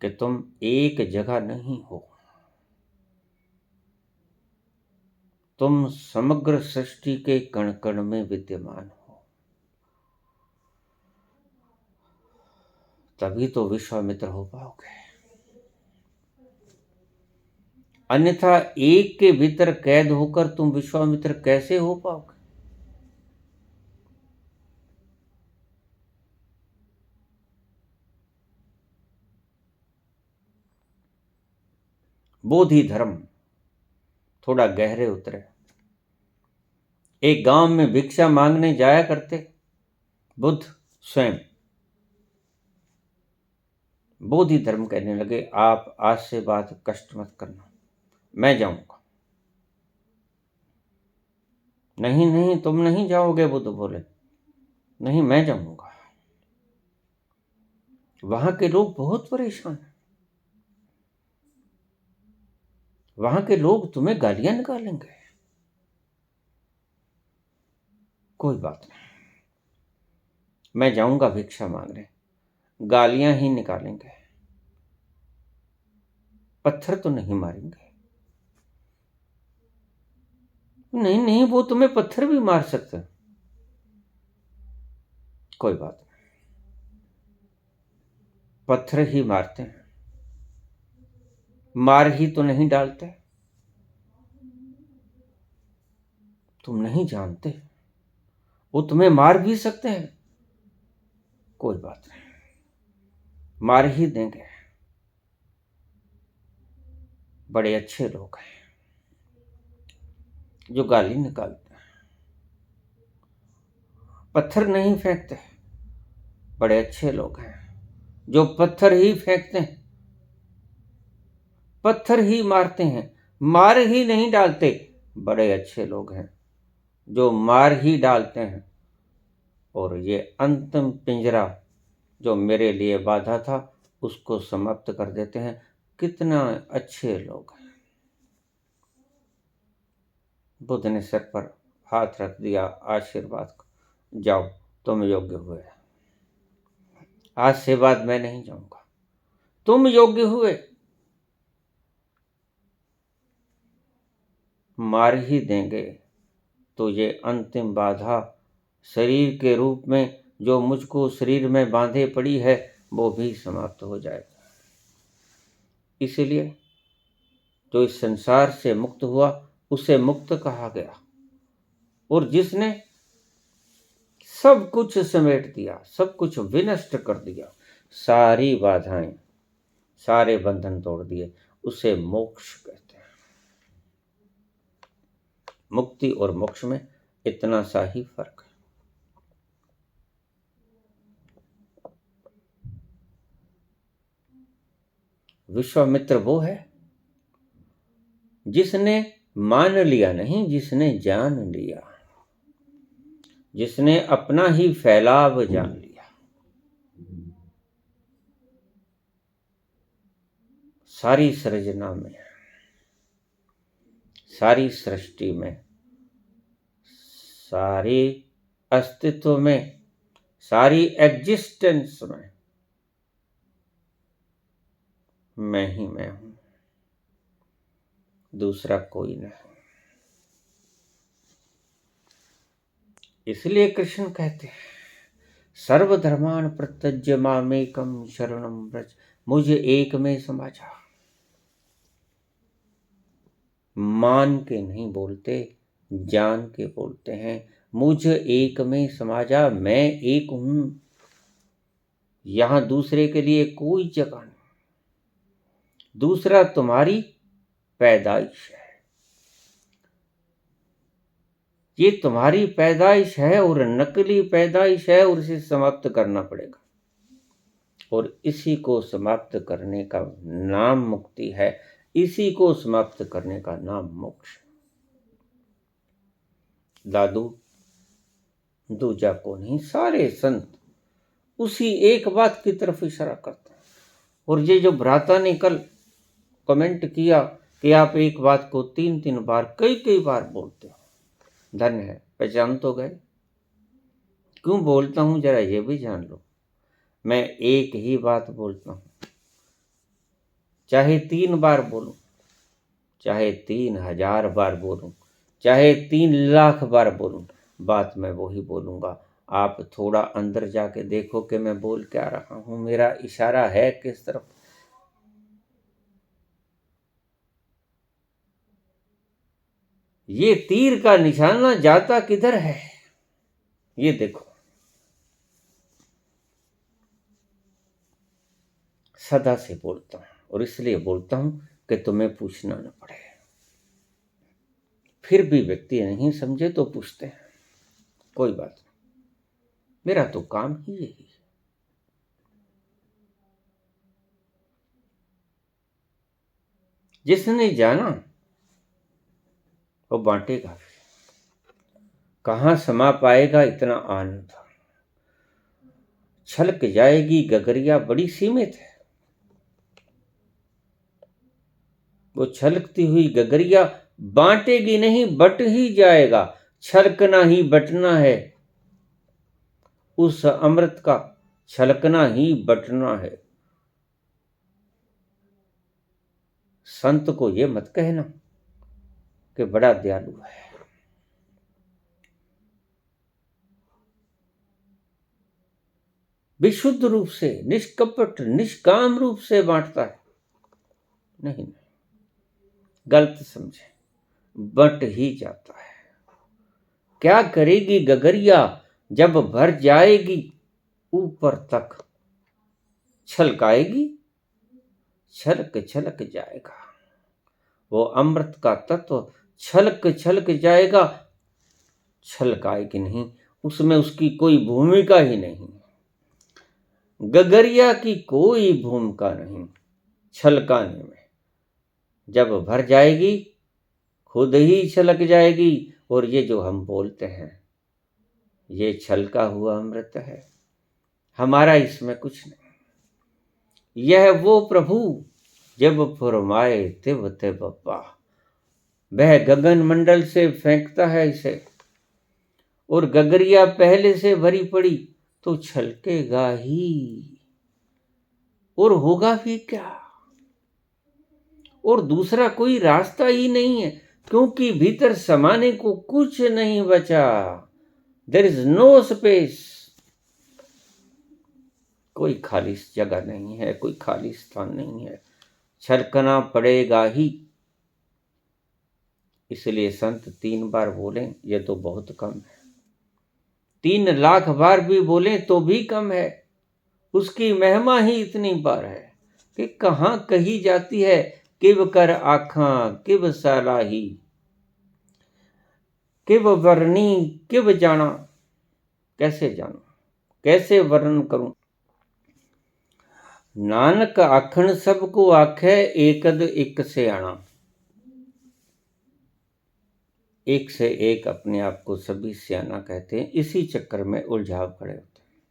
कि तुम एक जगह नहीं हो, तुम समग्र सृष्टि के कण कण में विद्यमान हो। तभी तो विश्वामित्र हो पाओगे, अन्यथा एक के भीतर कैद होकर तुम विश्वामित्र कैसे हो पाओगे। बोधि धर्म थोड़ा गहरे उतरे। एक गांव में भिक्षा मांगने जाया करते बुद्ध स्वयं। बोधि धर्म कहने लगे, आप आज से बाद कष्ट मत करना, मैं जाऊंगा। नहीं नहीं, तुम नहीं जाओगे, बुद्ध बोले। नहीं, मैं जाऊंगा। वहां के लोग बहुत परेशान हैं, वहां के लोग तुम्हें गालियां निकालेंगे। कोई बात नहीं, मैं जाऊंगा भिक्षा मांगने, गालियां ही निकालेंगे, पत्थर तो नहीं मारेंगे। नहीं नहीं, वो तुम्हें पत्थर भी मार सकते हैं। कोई बात नहीं, पत्थर ही मारते हैं, मार ही तो नहीं डालते। तुम नहीं जानते, वो तुम्हें मार भी सकते हैं। कोई बात नहीं, मार ही देंगे। बड़े अच्छे लोग हैं जो गाली निकालते हैं, पत्थर नहीं फेंकते। बड़े अच्छे लोग हैं जो पत्थर ही फेंकते हैं, पत्थर ही मारते हैं, मार ही नहीं डालते। बड़े अच्छे लोग हैं जो मार ही डालते हैं। और ये अंतिम पिंजरा जो मेरे लिए बाधा था उसको समाप्त कर देते हैं। कितना अच्छे लोग हैं। बुद्ध ने सिर पर हाथ रख दिया, आशीर्वाद, जाओ तुम योग्य हुए, आज से बाद मैं नहीं जाऊंगा, तुम योग्य हुए। मार ही देंगे तो ये अंतिम बाधा शरीर के रूप में जो मुझको शरीर में बांधे पड़ी है वो भी समाप्त हो जाएगा। इसलिए जो इस संसार से मुक्त हुआ उसे मुक्त कहा गया। और जिसने सब कुछ समेट दिया, सब कुछ विनष्ट कर दिया, सारी बाधाएं, सारे बंधन तोड़ दिए, उसे मोक्ष कहते हैं। मुक्ति और मोक्ष में इतना सा ही फर्क है। विश्वामित्र वो है जिसने मान लिया नहीं, जिसने जान लिया। जिसने अपना ही फैलाव जान लिया। सारी सृजना में, सारी सृष्टि में, सारे अस्तित्व में, सारी एग्जिस्टेंस में मैं ही मैं हूं, दूसरा कोई नहीं। इसलिए कृष्ण कहते हैं सर्वधर्मान प्रत्यज्य मामेकम शरणम व्रज, मुझे एक में समा जा। मान के नहीं बोलते, जान के बोलते हैं। मुझ एक में समा जा, मैं एक हूं, यहां दूसरे के लिए कोई जगह नहीं। दूसरा तुम्हारी पैदाइश है, ये तुम्हारी पैदाइश है और नकली पैदाइश है, और इसे समाप्त करना पड़ेगा। और इसी को समाप्त करने का नाम मुक्ति है, इसी को समाप्त करने का नाम मोक्ष। दादू दूजा को नहीं, सारे संत उसी एक बात की तरफ इशारा करते हैं। और ये जो भ्राता ने कल कमेंट किया कि आप एक बात को 3-3 बार, कई बार बोलते हो, धन्य है, पहचान तो गए। क्यों बोलता हूं जरा ये भी जान लो। मैं एक ही बात बोलता हूं, चाहे 3 बार बोलूं, चाहे 3000 बार बोलूं, चाहे 3 लाख बार बोलूं, बात मैं वही बोलूंगा। आप थोड़ा अंदर जाके देखो कि मैं बोल क्या रहा हूं, मेरा इशारा है किस तरफ। ये तीर का निशाना जाता किधर है, ये देखो। सदा से बोलता हूं, और इसलिए बोलता हूं कि तुम्हें पूछना न पड़े। फिर भी व्यक्ति नहीं समझे तो पूछते हैं, कोई बात नहीं, मेरा तो काम ही यही है। जिसने जाना वो बांटेगा भी। कहां समा पाएगा इतना आनंद। छलक जाएगी गगरिया बड़ी सीमित है, वो छलकती हुई गगरिया बांटेगी नहीं, बट ही जाएगा। छलकना ही बटना है, उस अमृत का छलकना ही बटना है। संत को ये मत कहना कि बड़ा दयालु है। विशुद्ध रूप से, निष्कपट निष्काम रूप से बांटता है। नहीं, गलत समझे, बट ही जाता है। क्या करेगी गगरिया जब भर जाएगी ऊपर तक, छलकाएगी, छलक छलक जाएगा। वो अमृत का तत्व छलक छलक जाएगा, छलकाएगी नहीं, उसमें उसकी कोई भूमिका ही नहीं। गगरिया की कोई भूमिका नहीं छलकाने में। जब भर जाएगी खुद ही छलक जाएगी। और ये जो हम बोलते हैं ये छलका हुआ अमृत है, हमारा इसमें कुछ नहीं। यह वो प्रभु जब फरमाए तिब तिब बप्पा, वह गगन मंडल से फेंकता है इसे, और गगरिया पहले से भरी पड़ी तो छलकेगा ही, और होगा भी क्या। और दूसरा कोई रास्ता ही नहीं है, क्योंकि भीतर समाने को कुछ नहीं बचा। देयर इज नो स्पेस, कोई खाली जगह नहीं है, कोई खाली स्थान नहीं है। छलकना पड़ेगा ही। इसलिए संत 3 बार बोले ये तो बहुत कम है, 3 लाख बार भी बोले तो भी कम है। उसकी महिमा ही इतनी बार है कि कहां कही जाती है। किव कर आखां किव सलाही, किव वर्णी किव जाना। कैसे जानू, कैसे वर्णन करूं। नानक आखण सबको आखे, एकद एक से आना। एक से एक अपने आप को सभी सियाना कहते हैं, इसी चक्कर में उलझाव खड़े होते हैं।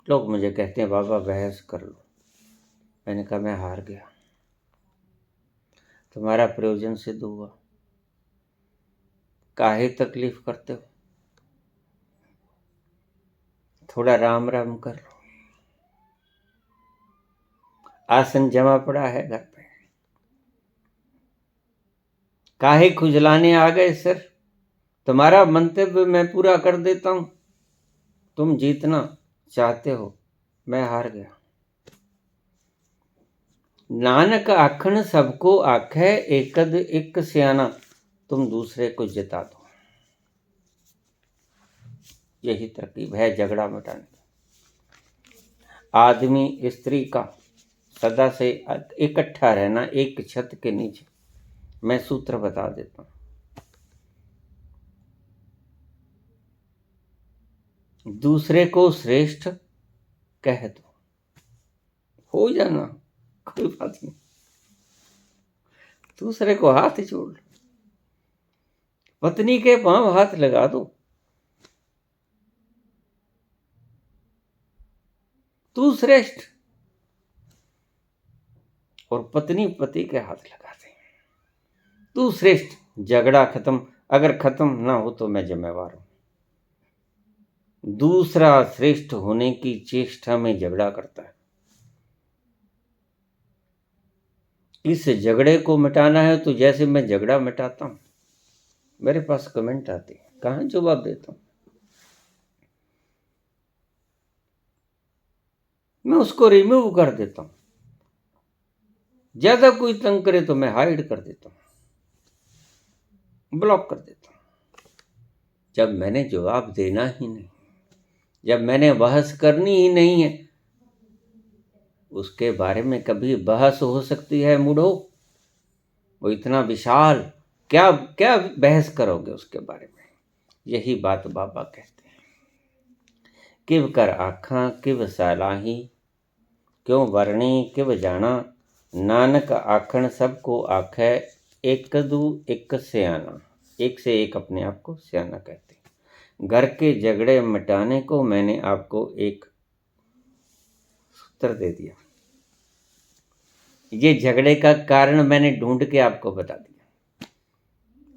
लोग मुझे कहते हैं बाबा बहस कर लो। मैंने कहा मैं हार गया, तुम्हारा प्रयोजन सिद्ध हुआ, काहे तकलीफ करते हो, थोड़ा राम राम कर लो। आसन जमा पड़ा है घर पे, काहे खुजलाने आ गए सर, तुम्हारा मंतव्य मैं पूरा कर देता हूं, तुम जीतना चाहते हो, मैं हार गया। नानक आखन सबको आखे, एकद एक सियाना, तुम दूसरे को जिता दो। यही तरकीब है झगड़ा मिटाने की। आदमी स्त्री का सदा से इकट्ठा रहना एक छत के नीचे। मैं सूत्र बता देता हूं। दूसरे को श्रेष्ठ कह दो, हो जाना, कोई बात नहीं। दूसरे को हाथ जोड़ लो, पत्नी के पांव हाथ लगा दो, तू श्रेष्ठ, और पत्नी पति के हाथ लगा दे, तू श्रेष्ठ। झगड़ा खत्म। अगर खत्म ना हो तो मैं जिम्मेवार हूं। दूसरा श्रेष्ठ होने की चेष्टा में झगड़ा करता है। इस झगड़े को मिटाना है तो जैसे मैं झगड़ा मिटाता हूं, मेरे पास कमेंट आते हैं, कहां जवाब देता हूं। मैं उसको रिमूव कर देता हूं। ज्यादा कोई तंग करे तो मैं हाइड कर देता हूं, ब्लॉक कर देता हूं। जब मैंने जवाब देना ही नहीं, जब मैंने बहस करनी ही नहीं है, उसके बारे में कभी बहस हो सकती है मूढ़ो? वो इतना विशाल, क्या क्या बहस करोगे उसके बारे में? यही बात बाबा कहते हैं। किव कर आखा किव सलाही, क्यों वर्णी किव जाना, नानक आखन सबको आखे, एक दू एक सियाना। एक से एक अपने आप को सियाना कहते हैं। घर के झगड़े मिटाने को मैंने आपको एक सूत्र दे दिया। ये झगड़े का कारण मैंने ढूंढ के आपको बता दिया।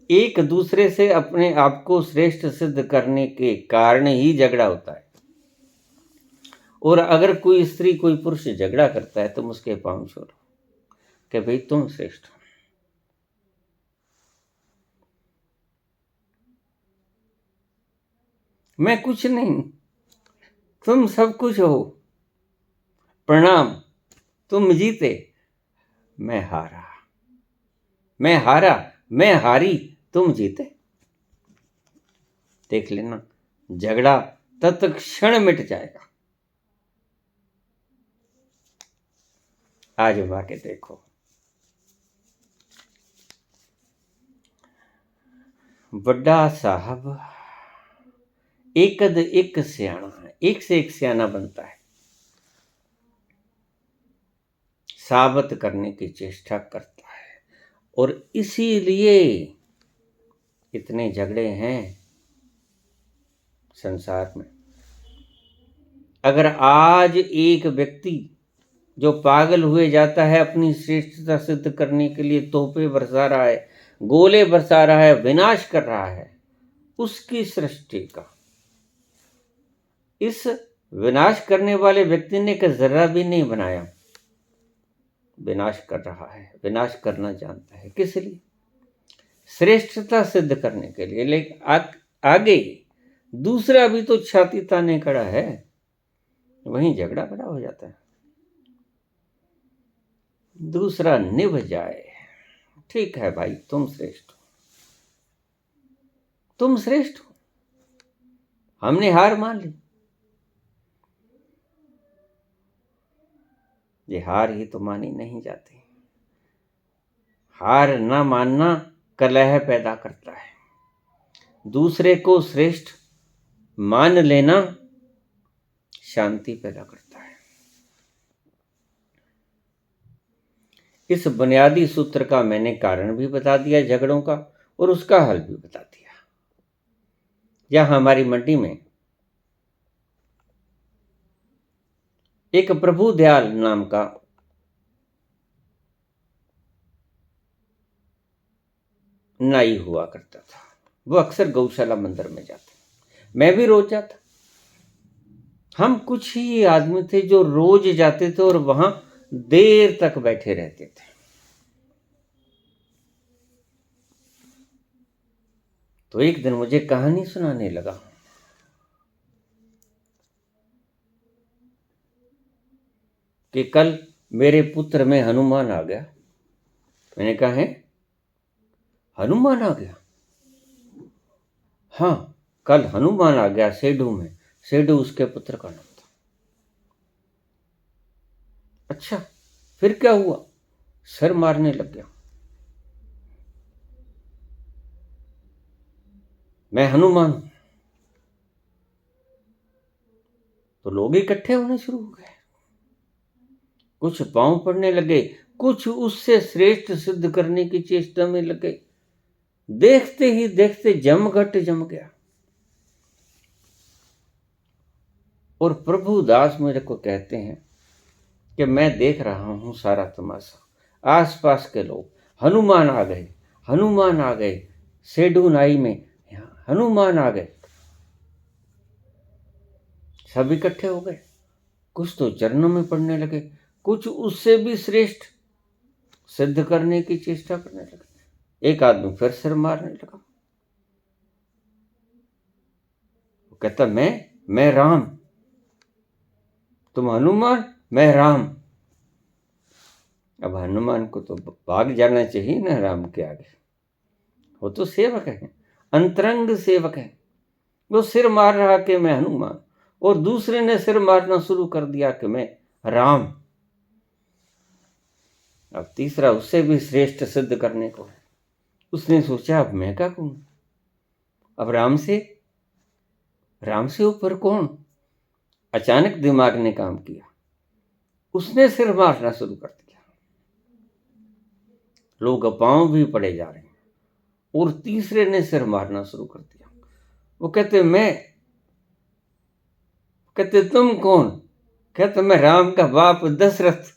एक दूसरे से अपने आप को श्रेष्ठ सिद्ध करने के कारण ही झगड़ा होता है। और अगर कोई स्त्री कोई पुरुष झगड़ा करता है, तुम उसके पांव छोड़ो कि भाई तुम श्रेष्ठ हो। मैं कुछ नहीं, तुम सब कुछ हो, प्रणाम, तुम जीते, मैं हारा, मैं हारा, मैं हारी, तुम जीते। देख लेना, झगड़ा तत्क्षण मिट जाएगा। आजमा के देखो। बड़ा साहब एकद एक सियाना है, एक से एक सियाना बनता है, साबित करने की चेष्टा करता है। और इसीलिए इतने झगड़े हैं संसार में। अगर आज एक व्यक्ति जो पागल हुए जाता है अपनी श्रेष्ठता सिद्ध करने के लिए तोहफे बरसा रहा है, गोले बरसा रहा है, विनाश कर रहा है, उसकी सृष्टि का इस विनाश करने वाले व्यक्ति ने का जर्रा भी नहीं बनाया। विनाश कर रहा है, विनाश करना जानता है, किस लिए? श्रेष्ठता सिद्ध करने के लिए। लेकिन आगे दूसरा भी तो छाती ताने खड़ा है, वहीं झगड़ा खड़ा हो जाता है। दूसरा निभ जाए, ठीक है भाई, तुम श्रेष्ठ हो, तुम श्रेष्ठ हो, हमने हार मान ली। ये हार ही तो मानी नहीं जाती। हार ना मानना कलह पैदा करता है। दूसरे को श्रेष्ठ मान लेना शांति पैदा करता है। इस बुनियादी सूत्र का मैंने कारण भी बता दिया झगड़ों का, और उसका हल भी बता दिया। यहाँ हमारी मंडी में एक प्रभु दयाल नाम का नाई हुआ करता था। वो अक्सर गौशाला मंदिर में जाते, मैं भी रोज जाता। हम कुछ ही आदमी थे जो रोज जाते थे और वहां देर तक बैठे रहते थे। तो एक दिन मुझे कहानी सुनाने लगा कि कल मेरे पुत्र में हनुमान आ गया। मैंने कहा है हनुमान आ गया? हाँ, कल हनुमान आ गया सेडू में। सेडू उसके पुत्र का नाम था। अच्छा, फिर क्या हुआ? सिर मारने लग गया। मैं हनुमान हूं। तो लोग इकट्ठे होने शुरू हो गए, कुछ पांव पड़ने लगे, कुछ उससे श्रेष्ठ सिद्ध करने की चेष्टा में लगे। देखते ही देखते जमघट जम गया। और प्रभु दास मेरे को कहते हैं कि मैं देख रहा हूं सारा तमाशा। आसपास के लोग हनुमान आ गए, हनुमान आ गए, सेडू नाई में हनुमान आ गए। सब इकट्ठे हो गए, कुछ तो चरणों में पड़ने लगे, कुछ उससे भी श्रेष्ठ सिद्ध करने की चेष्टा करने लगे। एक आदमी फिर सिर मारने लगा। वो कहता मैं राम, तुम हनुमान, मैं राम। अब हनुमान को तो भाग जाना चाहिए ना राम के आगे। वो तो सेवक है, अंतरंग सेवक है। वो सिर मार रहा कि मैं हनुमान, और दूसरे ने सिर मारना शुरू कर दिया कि मैं राम। अब तीसरा उससे भी श्रेष्ठ सिद्ध करने को है। उसने सोचा अब मैं क्या कहूं, अब राम से ऊपर कौन? अचानक दिमाग ने काम किया, उसने सिर मारना शुरू कर दिया। लोग पांव भी पड़े जा रहे हैं, और तीसरे ने सिर मारना शुरू कर दिया। वो कहते तुम कौन? कहते मैं राम का बाप दशरथ।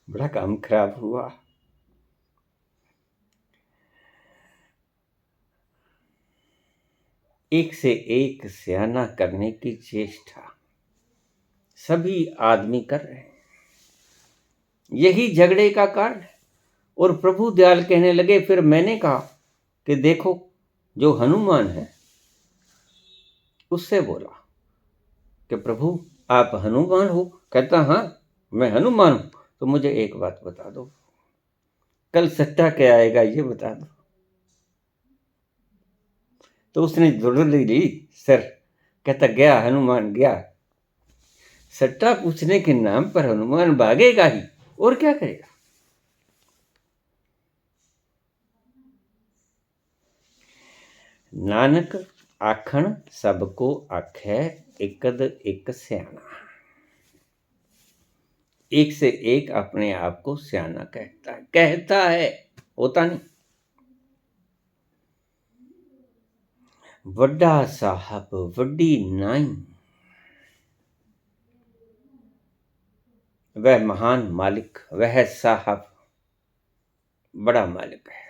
बड़ा काम खराब हुआ। एक से एक सियाना करने की चेष्टा सभी आदमी कर रहे हैं। यही झगड़े का कारण है। और प्रभु दयाल कहने लगे, फिर मैंने कहा कि देखो जो हनुमान है उससे बोला कि प्रभु आप हनुमान हो? कहता हाँ मैं हनुमान हूं। तो मुझे एक बात बता दो, कल सट्टा क्या आएगा ये बता दो। तो उसने धुरली ली सर, कहता गया हनुमान गया। सट्टा पूछने के नाम पर हनुमान भागेगा ही, और क्या करेगा। नानक आखण सबको आखे, एकद एक सियाना। एक से एक अपने आप को सियाना कहता है, होता नहीं। वड्डा साहब वड्डी नाई, वह महान मालिक, वह साहब बड़ा मालिक है।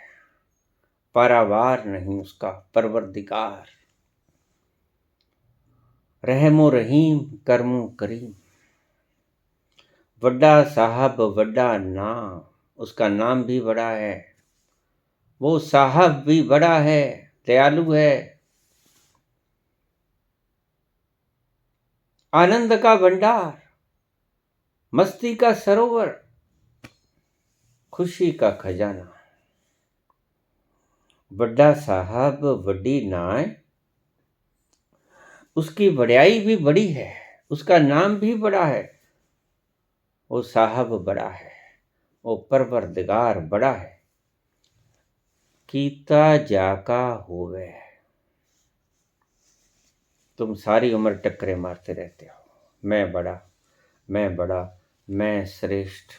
पारावार नहीं उसका, परवरदिगार, रहमो रहीम, करमो करीम। वड्डा साहब वड्डा नाम, उसका नाम भी बड़ा है। वो साहब भी बड़ा है, दयालु है। आनंद का भंडार, मस्ती का सरोवर, खुशी का खजाना। बड्डा साहब वड्डी नाय, उसकी बड़ाई भी बड़ी है, उसका नाम भी बड़ा है। वो साहब बड़ा है, वो परवरदिगार बड़ा है। कीता जाका होवे। तुम सारी उम्र टक्करे मारते रहते हो, मैं बड़ा, मैं बड़ा, मैं श्रेष्ठ।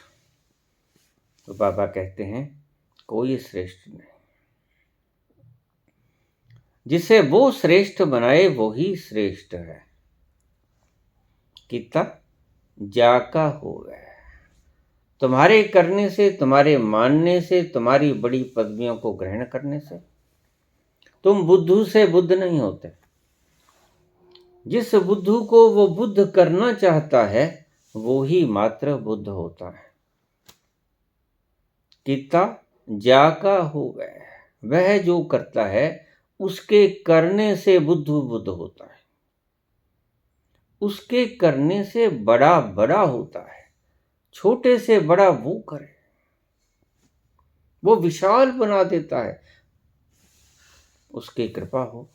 तो बाबा कहते हैं कोई श्रेष्ठ नहीं, जिसे वो श्रेष्ठ बनाए वो ही श्रेष्ठ है। कितना जाका होवे। तुम्हारे करने से, तुम्हारे मानने से, तुम्हारी बड़ी पदवियों को ग्रहण करने से तुम बुद्धू से बुद्ध नहीं होते। जिस बुद्धू को वो बुद्ध करना चाहता है वो ही मात्र बुद्ध होता है। किता जाका होवे। वह जो करता है उसके करने से बुद्धू बुद्ध होता है, उसके करने से बड़ा बड़ा होता है। छोटे से बड़ा वो करे, वो विशाल बना देता है, उसकी कृपा हो।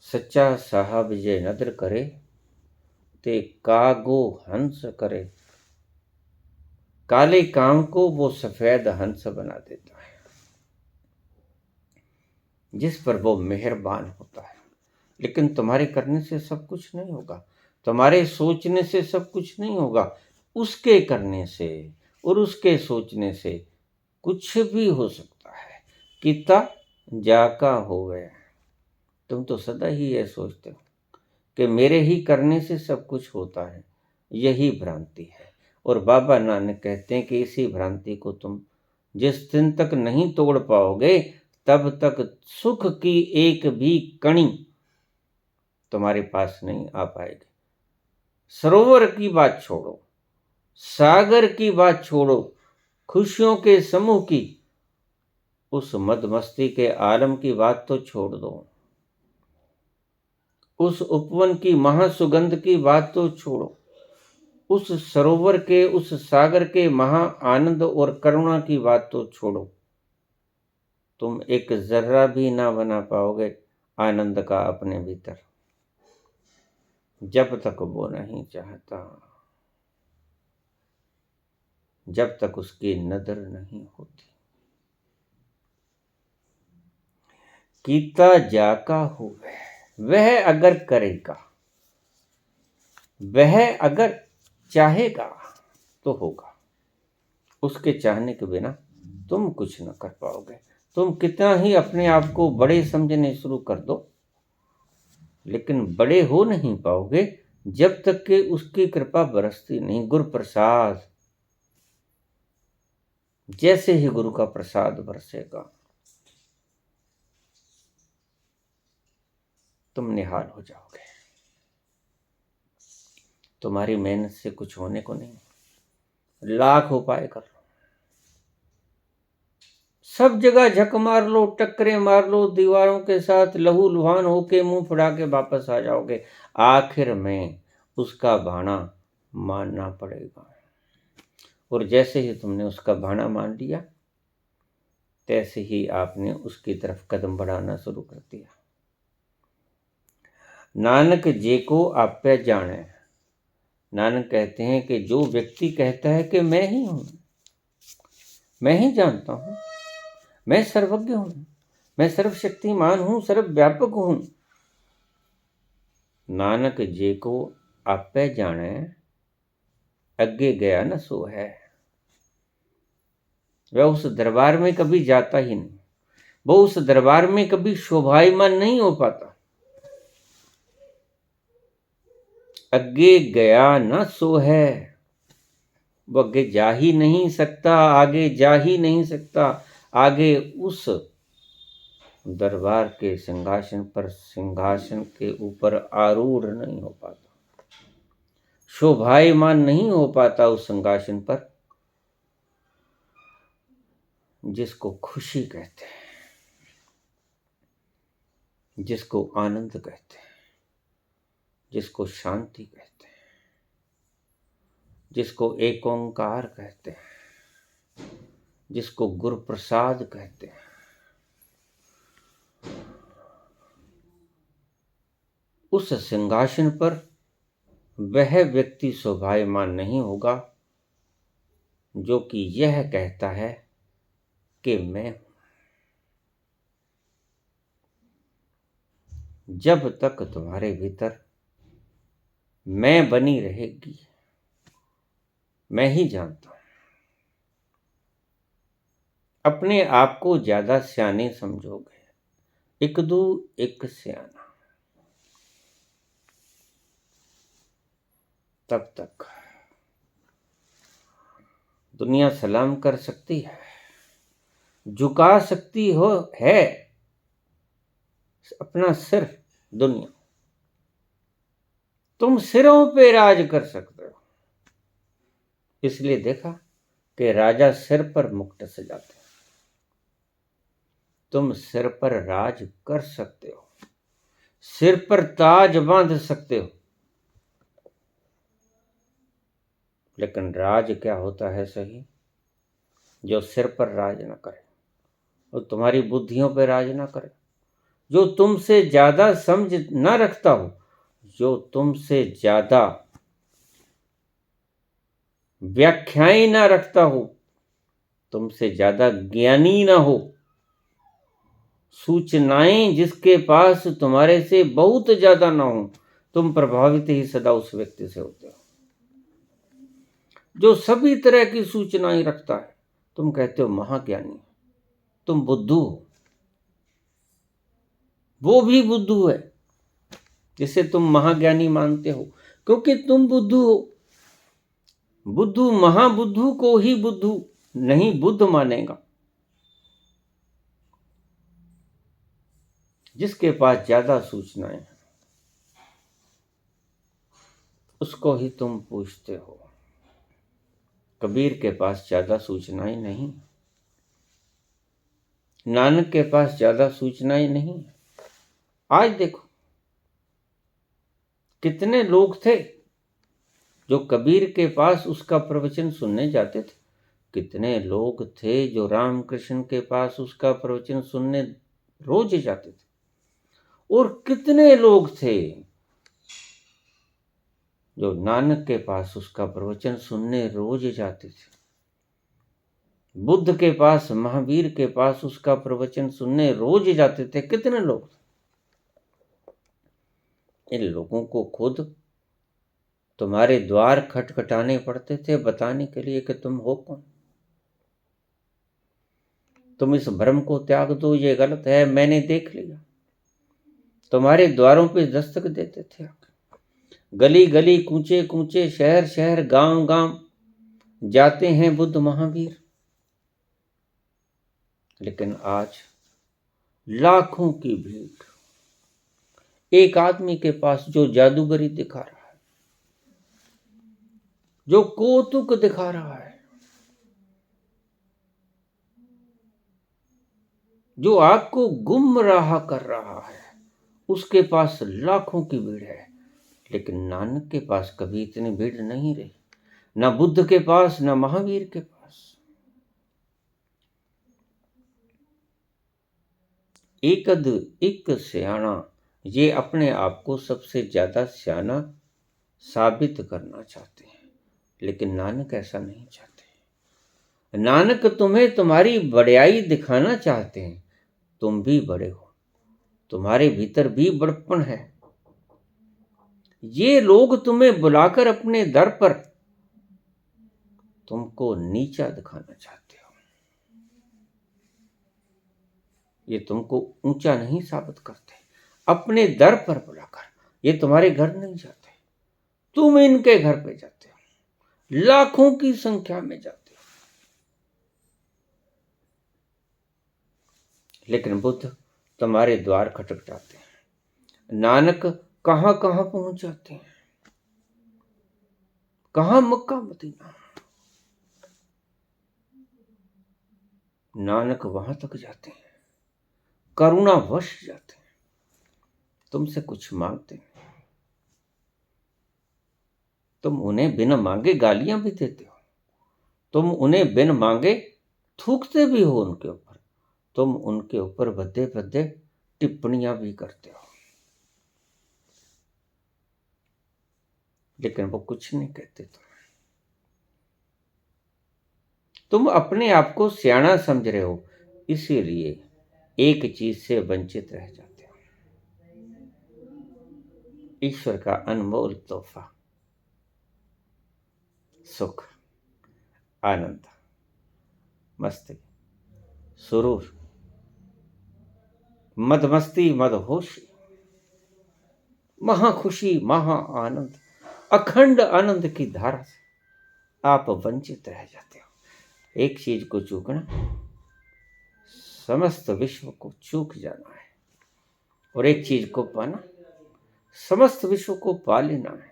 सच्चा साहब जे नदर करे ते कागो हंस करे। काले काम को वो सफेद हंस बना देता है, जिस पर वो मेहरबान होता है। लेकिन तुम्हारे करने से सब कुछ नहीं होगा, तुम्हारे सोचने से सब कुछ नहीं होगा, उसके करने से और उसके सोचने से कुछ भी हो सकता है। किता जाका होवे। तुम तो सदा ही ये सोचते हो कि मेरे ही करने से सब कुछ होता है, यही भ्रांति है। और बाबा नानक कहते हैं कि इसी भ्रांति को तुम जिस दिन तक नहीं तोड़ पाओगे तब तक सुख की एक भी कणी तुम्हारे पास नहीं आ पाएगी। सरोवर की बात छोड़ो, सागर की बात छोड़ो, खुशियों के समूह की, उस मदमस्ती के आलम की बात तो छोड़ दो, उस उपवन की महासुगंध की बात तो छोड़ो, उस सरोवर के, उस सागर के महा आनंद और करुणा की बात तो छोड़ो। तुम एक जर्रा भी ना बना पाओगे आनंद का अपने भीतर, जब तक वो नहीं चाहता, जब तक उसकी नजर नहीं होती। कीता जाका होवे। वह अगर करेगा, वह अगर चाहेगा तो होगा। उसके चाहने के बिना तुम कुछ न कर पाओगे। तुम कितना ही अपने आप को बड़े समझने शुरू कर दो, लेकिन बड़े हो नहीं पाओगे जब तक कि उसकी कृपा बरसती नहीं। गुरु प्रसाद, जैसे ही गुरु का प्रसाद बरसेगा तुम निहाल हो जाओगे। तुम्हारी मेहनत से कुछ होने को नहीं, लाख उपाय कर लो, सब जगह झक मार लो, टक्करें मार लो, दीवारों के साथ लहू लुहान होके मुंह फुड़ा के वापस आ जाओगे। आखिर में उसका भाना मानना पड़ेगा। और जैसे ही तुमने उसका भाना मान लिया तैसे ही आपने उसकी तरफ कदम बढ़ाना शुरू कर दिया। नानक जे को आपे जाने। नानक कहते हैं कि जो व्यक्ति कहता है कि मैं ही हूं, मैं ही जानता हूं, मैं सर्वज्ञ हूं, मैं सर्वशक्तिमान हूं, सर्वव्यापक हूं। नानक जे को आपे जाने, अगे गया न सो है। वह उस दरबार में कभी जाता ही नहीं, वो उस दरबार में कभी शोभायमान नहीं हो पाता। अगे गया न सो है, वो आगे जा ही नहीं सकता, आगे जा ही नहीं सकता, आगे उस दरबार के सिंहासन पर, सिंहासन के ऊपर आरूढ़ नहीं हो पाता, शोभायमान नहीं हो पाता उस सिंहासन पर, जिसको खुशी कहते हैं, जिसको आनंद कहते हैं, जिसको शांति कहते हैं, जिसको एक ओंकार कहते हैं, जिसको गुरु प्रसाद कहते हैं। उस सिंहासन पर वह व्यक्ति शोभायमान नहीं होगा जो कि यह कहता है कि मैं हूं। जब तक तुम्हारे भीतर मैं बनी रहेगी, मैं ही जानता हूं, अपने आप को ज्यादा सियाने समझोगे। एक दू एक सियाना, तब तक दुनिया सलाम कर सकती है, झुका सकती हो है अपना सिर। दुनिया तुम सिरों पे राज कर सकते हो। इसलिए देखा कि राजा सिर पर मुकुट सजाते हैं। तुम सिर पर राज कर सकते हो, सिर पर ताज बांध सकते हो, लेकिन राज क्या होता है सही? जो सिर पर राज ना करे और तुम्हारी बुद्धियों पर राज ना करे, जो तुमसे ज्यादा समझ ना रखता हो, जो तुमसे ज्यादा व्याख्याएं ना रखता हो, तुमसे ज्यादा ज्ञानी ना हो, सूचनाएं जिसके पास तुम्हारे से बहुत ज्यादा ना हो, तुम प्रभावित ही सदा उस व्यक्ति से होते हो। जो सभी तरह की सूचनाएं रखता है, तुम कहते हो महाज्ञानी, तुम बुद्धू हो। वो भी बुद्धू है जिसे तुम महाज्ञानी मानते हो, क्योंकि तुम बुद्धू हो। बुद्धू महाबुद्धू को ही बुद्धू नहीं बुद्ध मानेगा। जिसके पास ज्यादा सूचनाएं हैं उसको ही तुम पूछते हो। कबीर के पास ज्यादा सूचनाएं नहीं, नानक के पास ज्यादा सूचनाएं नहीं। आज देखो कितने लोग थे जो कबीर के पास उसका प्रवचन सुनने जाते थे। कितने लोग थे जो रामकृष्ण के पास उसका प्रवचन सुनने रोज जाते थे। और कितने लोग थे जो नानक के पास उसका प्रवचन सुनने रोज जाते थे। बुद्ध के पास, महावीर के पास उसका प्रवचन सुनने रोज जाते थे। कितने लोग थे? इन लोगों को खुद तुम्हारे द्वार खटखटाने पड़ते थे बताने के लिए कि तुम हो कौन। तुम इस भ्रम को त्याग दो, ये गलत है, मैंने देख लिया। तुम्हारे द्वारों पे दस्तक देते थे। गली गली, कूचे कूचे, शहर शहर, गांव गांव जाते हैं बुद्ध महावीर। लेकिन आज लाखों की भीड़ एक आदमी के पास जो जादूगरी दिखा रहा है, जो कौतुक दिखा रहा है, जो आपको गुमराह कर रहा है, उसके पास लाखों की भीड़ है। लेकिन नानक के पास कभी इतनी भीड़ नहीं रही, ना बुद्ध के पास, ना महावीर के पास। एकद एक सियाना, ये अपने आप को सबसे ज्यादा सियाना साबित करना चाहते हैं, लेकिन नानक ऐसा नहीं चाहते। नानक तुम्हें तुम्हारी बड़ाई दिखाना चाहते हैं। तुम भी बड़े हो, तुम्हारे भीतर भी बड़प्पन है। ये लोग तुम्हें बुलाकर अपने दर पर तुमको नीचा दिखाना चाहते हो। ये तुमको ऊंचा नहीं साबित करते। अपने दर पर बुलाकर, ये तुम्हारे घर नहीं जाते, तुम इनके घर पे जाते हो, लाखों की संख्या में जाते हो। लेकिन बुद्ध तुम्हारे द्वार खटखटाते हैं। नानक कहां कहां पहुंच जाते हैं, कहां मक्का मदीना, नानक वहां तक जाते हैं, करुणावश जाते हैं, तुमसे कुछ मांगते नहीं। तुम उन्हें बिना मांगे गालियां भी देते हो, तुम उन्हें बिन मांगे थूकते भी हो उनके ऊपर, तुम उनके ऊपर भद्दे भद्दे टिप्पणियां भी करते हो, लेकिन वो कुछ नहीं कहते। तुम अपने आप को सियाना समझ रहे हो, इसीलिए एक चीज से वंचित रह जाते हो, ईश्वर का अनमोल तोहफा, सुख, आनंद, मस्ती। सुरूर, मदमस्ती, मदहोशी, महाखुशी, महा आनंद, अखंड आनंद की धारा से आप वंचित रह जाते हो। एक चीज को चूकना समस्त विश्व को चूक जाना है, और एक चीज को पाना समस्त विश्व को पा लेना है।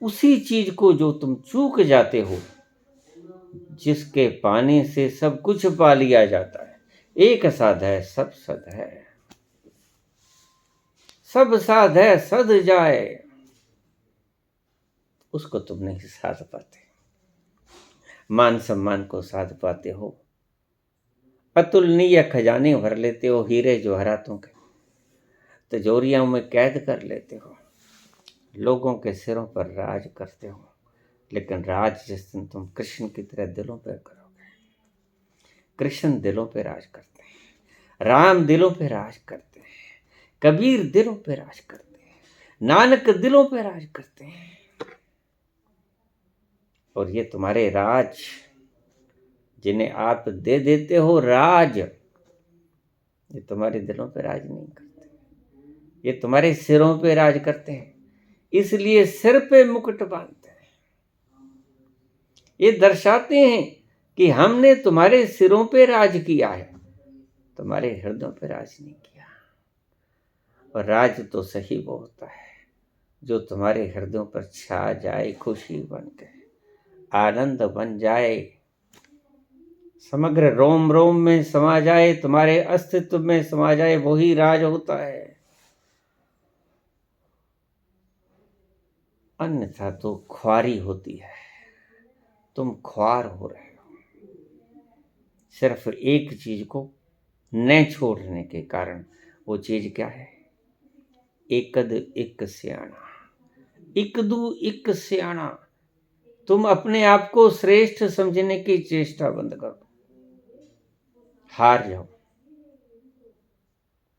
उसी चीज को जो तुम चूक जाते हो, जिसके पाने से सब कुछ पा लिया जाता है। एक साध है सब सद है, सब साध है सद जाए, उसको तुम नहीं साध पाते। मान सम्मान को साध पाते हो, अतुलनीय खजाने भर लेते हो, हीरे जवाहरातों के तिजोरियों में कैद कर लेते हो, लोगों के सिरों पर राज करते हो। लेकिन राज जिस दिन तुम कृष्ण की तरह दिलों पर करोगे, कृष्ण दिलों पे राज करते हैं, राम दिलों पे राज करते हैं, कबीर दिलों पे राज करते हैं, नानक दिलों पे राज करते हैं। और ये तुम्हारे राज जिन्हें आप दे देते हो राज, ये तुम्हारे दिलों पे राज नहीं करते, ये तुम्हारे सिरों पे राज करते हैं। इसलिए सिर पे मुकुट बांधते हैं, ये दर्शाते हैं कि हमने तुम्हारे सिरों पे राज किया है, तुम्हारे हृदयों पे राज नहीं किया। और राज तो सही वो होता है जो तुम्हारे हृदयों पर छा जाए, खुशी बन के, आनंद बन जाए, समग्र रोम रोम में समा जाए, तुम्हारे अस्तित्व में समा जाए, वही राज होता है। अन्यथा तो ख्वारी होती है, तुम ख्वार हो रहे हो सिर्फ एक चीज को न छोड़ने के कारण। वो चीज क्या है? एकद एक स्याणा, इकदू इक स्याणा। तुम अपने आप को श्रेष्ठ समझने की चेष्टा बंद करो, हार जाओ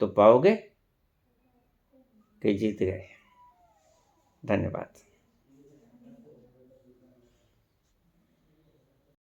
तो पाओगे कि जीत गए। धन्यवाद।